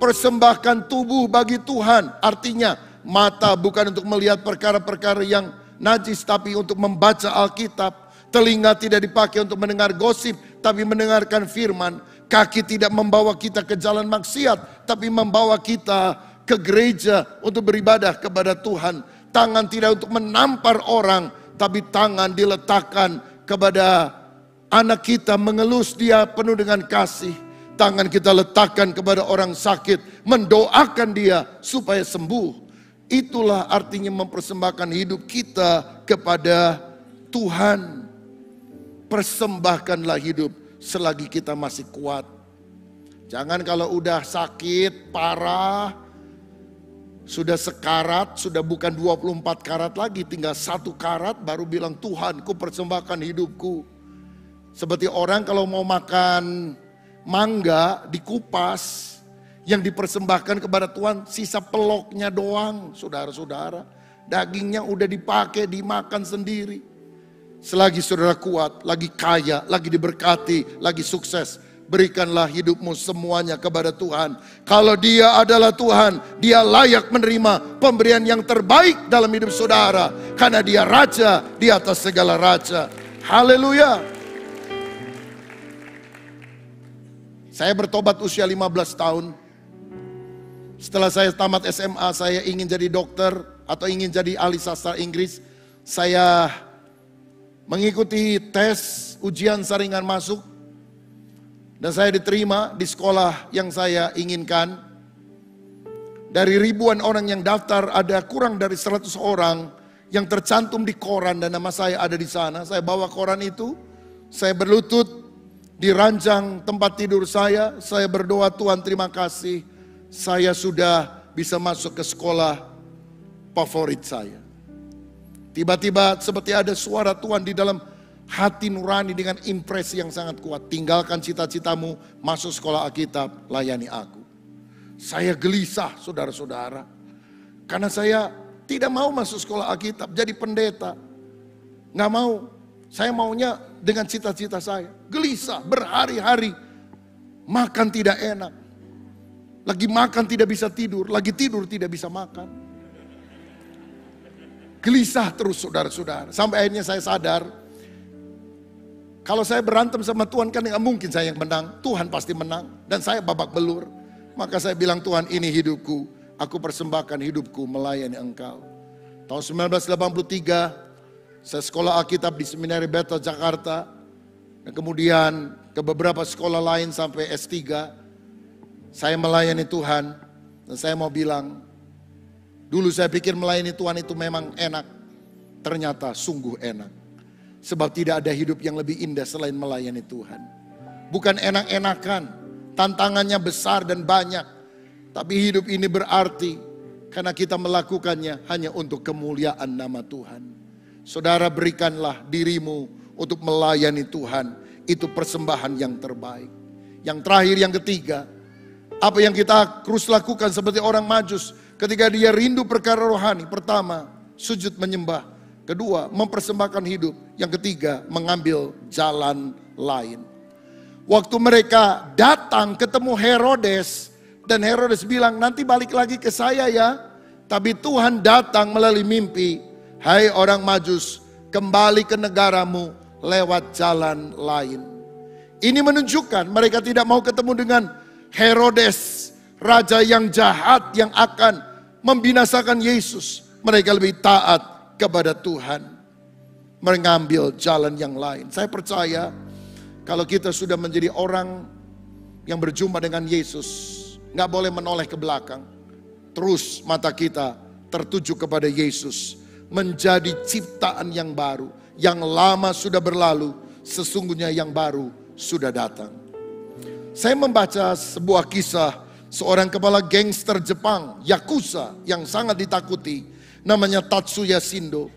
Persembahkan tubuh bagi Tuhan, artinya mata bukan untuk melihat perkara-perkara yang najis, tapi untuk membaca Alkitab. Telinga tidak dipakai untuk mendengar gosip, tapi mendengarkan firman. Kaki tidak membawa kita ke jalan maksiat, tapi membawa kita ke gereja untuk beribadah kepada Tuhan. Tangan tidak untuk menampar orang, tapi tangan diletakkan kepada anak kita, mengelus dia penuh dengan kasih. Tangan kita letakkan kepada orang sakit, mendoakan dia supaya sembuh. Itulah artinya mempersembahkan hidup kita kepada Tuhan. Persembahkanlah hidup selagi kita masih kuat. Jangan kalau udah sakit, parah, sudah sekarat, sudah bukan 24 karat lagi, tinggal 1 karat baru bilang Tuhan ku persembahkan hidupku. Seperti orang kalau mau makan mangga dikupas, yang dipersembahkan kepada Tuhan sisa peloknya doang, saudara-saudara. Dagingnya udah dipakai, dimakan sendiri. Selagi saudara kuat, lagi kaya, lagi diberkati, lagi sukses, berikanlah hidupmu semuanya kepada Tuhan. Kalau dia adalah Tuhan, dia layak menerima pemberian yang terbaik dalam hidup saudara. Karena dia raja di atas segala raja. Haleluya. Saya bertobat usia 15 tahun. Setelah saya tamat SMA, saya ingin jadi dokter atau ingin jadi ahli sastra Inggris. Saya mengikuti tes ujian saringan masuk. Dan saya diterima di sekolah yang saya inginkan. Dari ribuan orang yang daftar, ada kurang dari 100 orang yang tercantum di koran dan nama saya ada di sana. Saya bawa koran itu, saya berlutut di ranjang tempat tidur saya berdoa, Tuhan terima kasih. Saya sudah bisa masuk ke sekolah favorit saya. Tiba-tiba seperti ada suara Tuhan di dalam hati nurani dengan impresi yang sangat kuat. Tinggalkan cita-citamu, masuk sekolah Alkitab, layani aku. Saya gelisah saudara-saudara. Karena saya tidak mau masuk sekolah Alkitab, jadi pendeta. Nggak mau, saya maunya dengan cita-cita saya. Gelisah, berhari-hari, makan tidak enak. Lagi makan tidak bisa tidur, lagi tidur tidak bisa makan. Gelisah terus saudara-saudara. Sampai akhirnya saya sadar, kalau saya berantem sama Tuhan kan nggak mungkin saya yang menang. Tuhan pasti menang dan saya babak belur. Maka saya bilang, Tuhan ini hidupku, aku persembahkan hidupku melayani Engkau. Tahun 1983, saya sekolah Alkitab di Seminari Bethel Jakarta. Dan kemudian ke beberapa sekolah lain sampai S3. Saya melayani Tuhan dan saya mau bilang, dulu saya pikir melayani Tuhan itu memang enak. Ternyata sungguh enak. Sebab tidak ada hidup yang lebih indah selain melayani Tuhan. Bukan enak-enakan, tantangannya besar dan banyak. Tapi hidup ini berarti karena kita melakukannya hanya untuk kemuliaan nama Tuhan. Saudara, berikanlah dirimu untuk melayani Tuhan. itu persembahan yang terbaik. Yang terakhir, yang ketiga, apa yang kita terus lakukan seperti orang Majus ketika dia rindu perkara rohani. Pertama, sujud menyembah. Kedua, mempersembahkan hidup. Yang ketiga, mengambil jalan lain. Waktu mereka datang ketemu Herodes, dan Herodes bilang, nanti balik lagi ke saya ya. Tapi Tuhan datang melalui mimpi, hai orang Majus, kembali ke negaramu lewat jalan lain. Ini menunjukkan mereka tidak mau ketemu dengan Herodes, raja yang jahat yang akan membinasakan Yesus. Mereka lebih taat kepada Tuhan, mengambil jalan yang lain. Saya percaya kalau kita sudah menjadi orang yang berjumpa dengan Yesus, nggak boleh menoleh ke belakang. Terus mata kita tertuju kepada Yesus, menjadi ciptaan yang baru. Yang lama sudah berlalu, sesungguhnya yang baru sudah datang. Saya membaca sebuah kisah seorang kepala gangster Jepang, Yakuza, yang sangat ditakuti, namanya Tatsuya Shindo.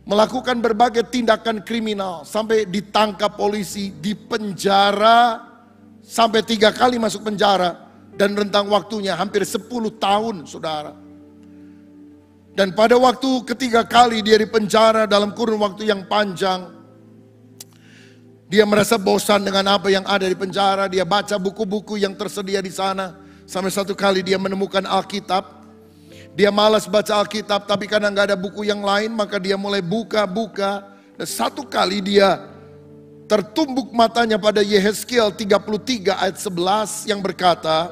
Melakukan berbagai tindakan kriminal, sampai ditangkap polisi, dipenjara, sampai 3 kali masuk penjara. Dan rentang waktunya hampir 10 tahun, saudara. Dan pada waktu ketiga kali dia dipenjara dalam kurun waktu yang panjang, dia merasa bosan dengan apa yang ada di penjara. Dia baca buku-buku yang tersedia di sana. Sampai satu kali dia menemukan Alkitab. Dia malas baca Alkitab, tapi karena nggak ada buku yang lain, maka dia mulai buka-buka. Dan satu kali dia tertumbuk matanya pada Yehezkiel 33 ayat 11 yang berkata,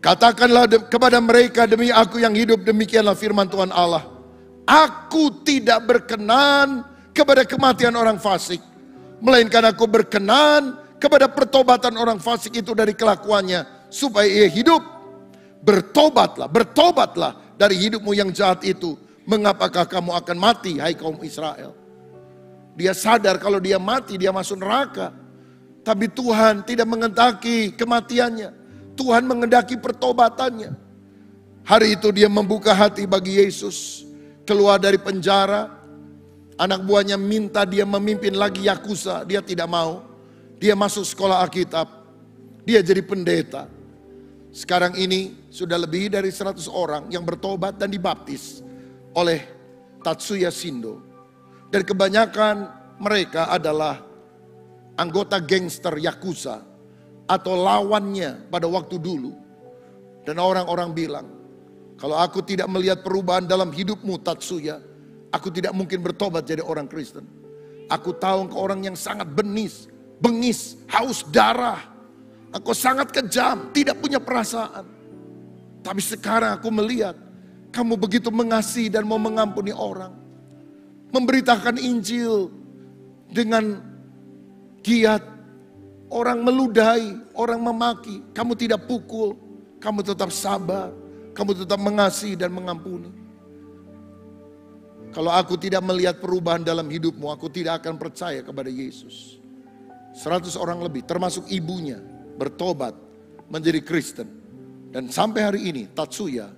katakanlah kepada mereka, demi aku yang hidup, demikianlah firman Tuhan Allah. Aku tidak berkenan kepada kematian orang fasik, melainkan aku berkenan kepada pertobatan orang fasik itu dari kelakuannya, supaya ia hidup. Bertobatlah, bertobatlah dari hidupmu yang jahat itu. Mengapakah kamu akan mati, hai kaum Israel? Dia sadar kalau dia mati, dia masuk neraka. Tapi Tuhan tidak mengendaki kematiannya. Tuhan mengendaki pertobatannya. Hari itu dia membuka hati bagi Yesus. Keluar dari penjara. Anak buahnya minta dia memimpin lagi Yakuza. Dia tidak mau. Dia masuk sekolah Alkitab. Dia jadi pendeta. Sekarang ini sudah lebih dari 100 orang yang bertobat dan dibaptis oleh Tatsuya Shindo. Dan kebanyakan mereka adalah anggota gangster Yakuza atau lawannya pada waktu dulu. Dan orang-orang bilang, kalau aku tidak melihat perubahan dalam hidupmu Tatsuya, aku tidak mungkin bertobat jadi orang Kristen. Aku tahu engkau orang yang sangat bengis, haus darah. Engkau sangat kejam, tidak punya perasaan. Tapi sekarang aku melihat kamu begitu mengasihi dan mau mengampuni orang. Memberitakan Injil dengan giat. Orang meludahi, orang memaki. Kamu tidak pukul, kamu tetap sabar. Kamu tetap mengasihi dan mengampuni. Kalau aku tidak melihat perubahan dalam hidupmu, aku tidak akan percaya kepada Yesus. 100 orang lebih, termasuk ibunya, bertobat menjadi Kristen. Dan sampai hari ini Tatsuya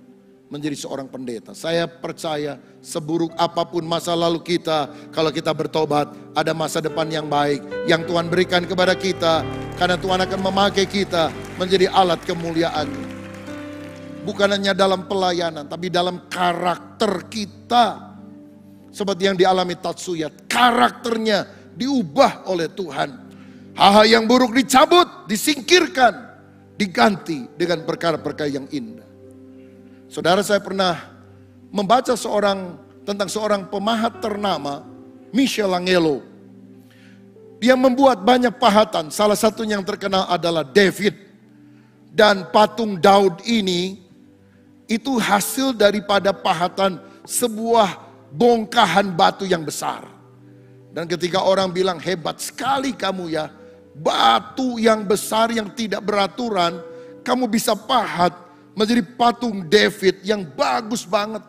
menjadi seorang pendeta. Saya percaya seburuk apapun masa lalu kita, kalau kita bertobat, ada masa depan yang baik yang Tuhan berikan kepada kita. Karena Tuhan akan memakai kita menjadi alat kemuliaan. Bukan hanya dalam pelayanan, tapi dalam karakter kita. Seperti yang dialami Tatsuya, karakternya diubah oleh Tuhan. Hal-hal yang buruk dicabut, disingkirkan, diganti dengan perkara-perkara yang indah. Saudara, saya pernah membaca tentang seorang pemahat ternama, Michelangelo. Dia membuat banyak pahatan, salah satunya yang terkenal adalah David. Dan patung Daud ini, itu hasil daripada pahatan sebuah bongkahan batu yang besar. Dan ketika orang bilang, hebat sekali kamu ya, batu yang besar yang tidak beraturan, kamu bisa pahat menjadi patung David yang bagus banget.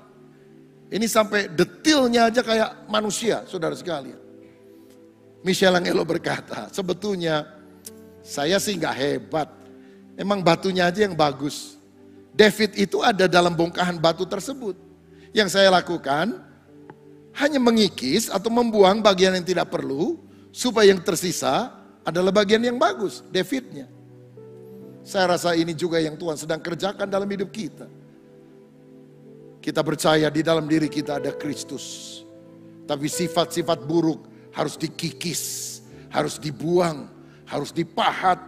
Ini sampai detailnya aja kayak manusia, saudara sekalian. Michelangelo berkata, sebetulnya saya sih nggak hebat, emang batunya aja yang bagus. David itu ada dalam bongkahan batu tersebut. Yang saya lakukan hanya mengikis atau membuang bagian yang tidak perlu, supaya yang tersisa adalah bagian yang bagus, Davidnya. Saya rasa ini juga yang Tuhan sedang kerjakan dalam hidup kita. Kita percaya di dalam diri kita ada Kristus. Tapi sifat-sifat buruk harus dikikis, harus dibuang, harus dipahat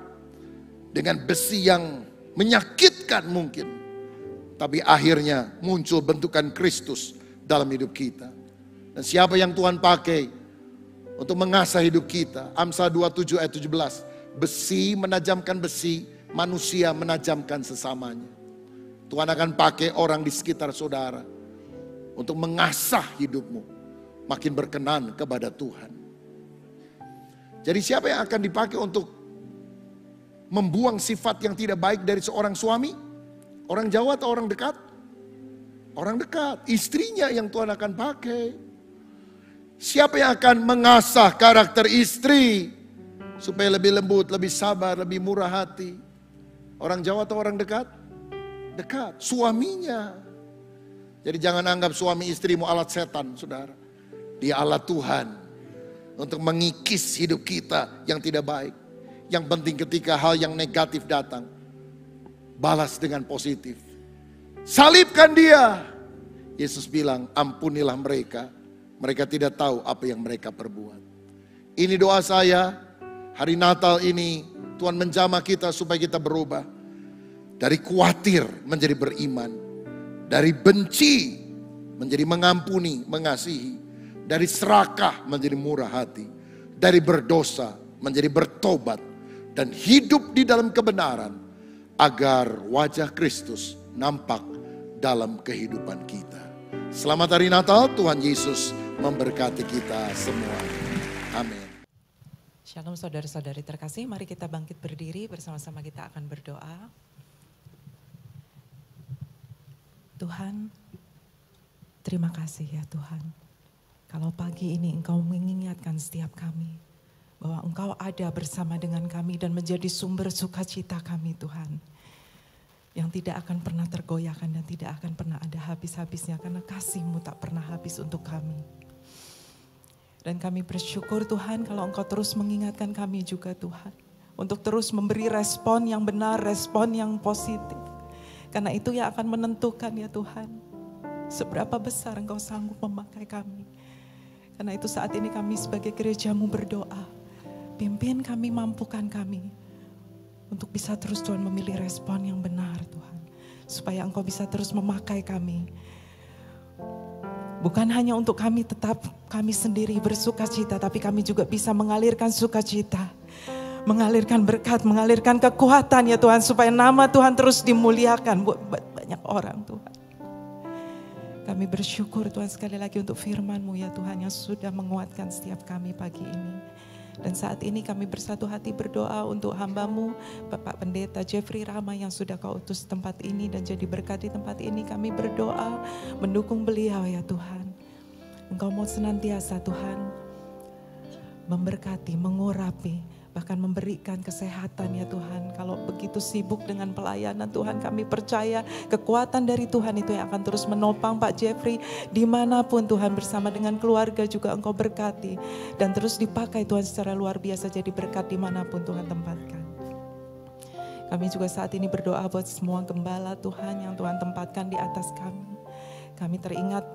dengan besi yang menyakitkan mungkin. Tapi akhirnya muncul bentukan Kristus dalam hidup kita. Dan siapa yang Tuhan pakai untuk mengasah hidup kita? Amsal 27 ayat 17. Besi menajamkan besi, manusia menajamkan sesamanya. Tuhan akan pakai orang di sekitar saudara untuk mengasah hidupmu makin berkenan kepada Tuhan. Jadi siapa yang akan dipakai untuk membuang sifat yang tidak baik dari seorang suami? Orang jauh atau orang dekat? Orang dekat, istrinya yang Tuhan akan pakai. Siapa yang akan mengasah karakter istri supaya lebih lembut, lebih sabar, lebih murah hati? Orang jauh atau orang dekat? Dekat, suaminya. Jadi jangan anggap suami istrimu alat setan, saudara. Dia alat Tuhan untuk mengikis hidup kita yang tidak baik. Yang penting ketika hal yang negatif datang, balas dengan positif. Salibkan dia. Yesus bilang, ampunilah mereka. Mereka tidak tahu apa yang mereka perbuat. Ini doa saya, hari Natal ini Tuhan menjamah kita supaya kita berubah. Dari khawatir menjadi beriman. Dari benci menjadi mengampuni, mengasihi. Dari serakah menjadi murah hati. Dari berdosa menjadi bertobat. Dan hidup di dalam kebenaran. Agar wajah Kristus nampak dalam kehidupan kita. Selamat hari Natal, Tuhan Yesus memberkati kita semua. Amin. Shalom saudara-saudari terkasih, mari kita bangkit berdiri bersama-sama kita akan berdoa. Tuhan, terima kasih ya Tuhan. Kalau pagi ini Engkau mengingatkan setiap kami bahwa Engkau ada bersama dengan kami dan menjadi sumber sukacita kami Tuhan. Yang tidak akan pernah tergoyahkan dan tidak akan pernah ada habis-habisnya karena kasih-Mu tak pernah habis untuk kami. Dan kami bersyukur Tuhan kalau Engkau terus mengingatkan kami juga Tuhan. Untuk terus memberi respon yang benar, respon yang positif. Karena itu yang akan menentukan ya Tuhan. Seberapa besar Engkau sanggup memakai kami. Karena itu saat ini kami sebagai gereja-Mu berdoa. Pimpin kami, mampukan kami. Untuk bisa terus Tuhan memilih respon yang benar Tuhan. Supaya Engkau bisa terus memakai kami. Bukan hanya untuk kami tetap kami sendiri bersuka cita. Tapi kami juga bisa mengalirkan sukacita. Mengalirkan berkat, mengalirkan kekuatan ya Tuhan. Supaya nama Tuhan terus dimuliakan buat banyak orang Tuhan. Kami bersyukur Tuhan sekali lagi untuk firman-Mu ya Tuhan. Yang sudah menguatkan setiap kami pagi ini. Dan saat ini kami bersatu hati berdoa untuk hamba-Mu, Bapak Pendeta Jeffrey Rama yang sudah Kau utus tempat ini dan jadi berkat di tempat ini. Kami berdoa mendukung beliau ya Tuhan. Engkau mau senantiasa Tuhan memberkati, mengurapi, bahkan memberikan kesehatan ya Tuhan. Kalau begitu sibuk dengan pelayanan Tuhan, kami percaya kekuatan dari Tuhan itu yang akan terus menopang Pak Jeffrey dimanapun Tuhan, bersama dengan keluarga juga Engkau berkati. Dan terus dipakai Tuhan secara luar biasa jadi berkat dimanapun Tuhan tempatkan. Kami juga saat ini berdoa buat semua gembala Tuhan yang Tuhan tempatkan di atas kami. Kami teringat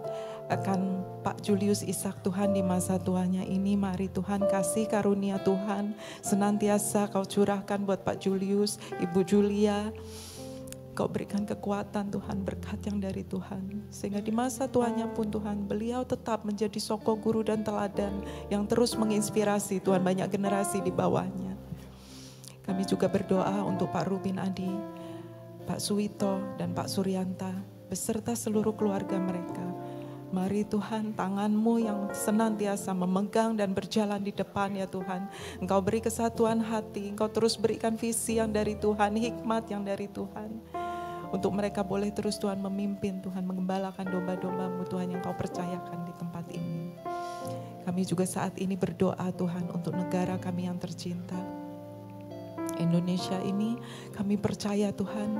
akan Pak Julius Ishak Tuhan di masa tuanya ini. Mari Tuhan kasih karunia Tuhan senantiasa Kau curahkan buat Pak Julius, Ibu Julia. Kau berikan kekuatan Tuhan, berkat yang dari Tuhan. Sehingga di masa tuanya pun Tuhan, beliau tetap menjadi soko guru dan teladan yang terus menginspirasi Tuhan banyak generasi di bawahnya. Kami juga berdoa untuk Pak Rubin Adi, Pak Suwito dan Pak Suryanta beserta seluruh keluarga mereka. Mari Tuhan, tangan-Mu yang senantiasa memegang dan berjalan di depan ya Tuhan. Engkau beri kesatuan hati, Engkau terus berikan visi yang dari Tuhan, hikmat yang dari Tuhan. Untuk mereka boleh terus Tuhan memimpin, Tuhan mengembalakan domba-domba-Mu Tuhan yang Kau percayakan di tempat ini. Kami juga saat ini berdoa Tuhan untuk negara kami yang tercinta. Indonesia ini kami percaya Tuhan,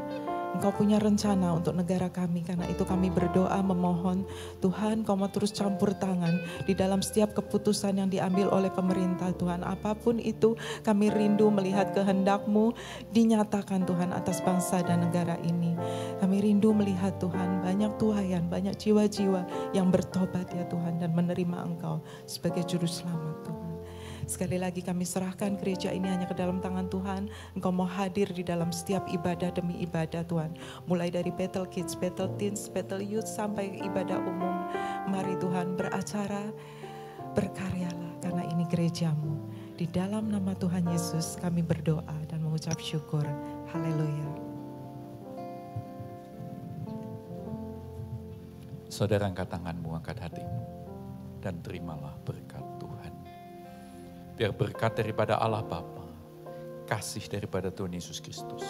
Engkau punya rencana untuk negara kami, karena itu kami berdoa memohon Tuhan Kau mau terus campur tangan di dalam setiap keputusan yang diambil oleh pemerintah Tuhan. Apapun itu kami rindu melihat kehendak-Mu dinyatakan Tuhan atas bangsa dan negara ini. Kami rindu melihat Tuhan banyak tuaian, banyak jiwa-jiwa yang bertobat ya Tuhan dan menerima Engkau sebagai Juru Selamat Tuhan. Sekali lagi kami serahkan gereja ini hanya ke dalam tangan Tuhan. Engkau mau hadir di dalam setiap ibadah demi ibadah Tuhan. Mulai dari Battle Kids, Battle Teens, Battle Youth sampai ibadah umum. Mari Tuhan beracara, berkaryalah karena ini gerejamu. Di dalam nama Tuhan Yesus kami berdoa dan mengucap syukur. Haleluya. Saudara, angkat tanganmu, angkat hatimu, dan terimalah berkat Tuhan. Biar berkat daripada Allah Bapa, kasih daripada Tuhan Yesus Kristus,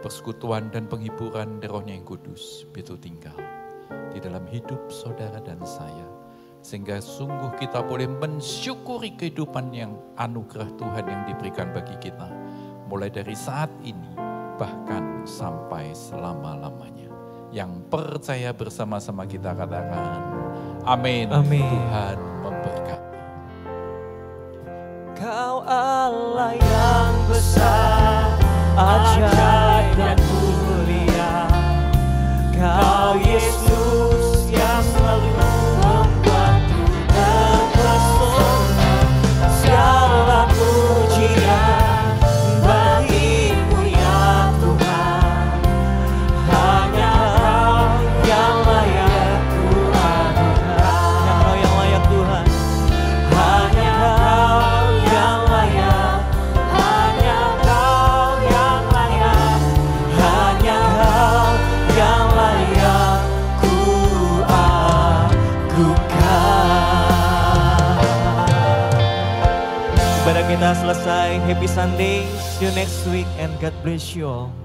persekutuan dan penghiburan dari Roh-Nya yang kudus, itu tinggal di dalam hidup saudara dan saya. Sehingga sungguh kita boleh mensyukuri kehidupan yang anugerah Tuhan yang diberikan bagi kita. Mulai dari saat ini, bahkan sampai selama-lamanya. Yang percaya bersama-sama kita katakan, amin. Amin. Tuhan memberkati. Kau Allah yang besar, ajaib dan mulia. Kau Yesus yang selalu membuatku terpesona. Segala pujian bagimu ya Tuhan. Hanya Kau yang layak ku anugerah. Kau yang layak Tuhan. Hanya Kau yang layak, hanya Kau yang layak, hanya Kau yang layak ku aguhkan. Ibadah kita selesai. Happy Sunday. See you next week and God bless you all.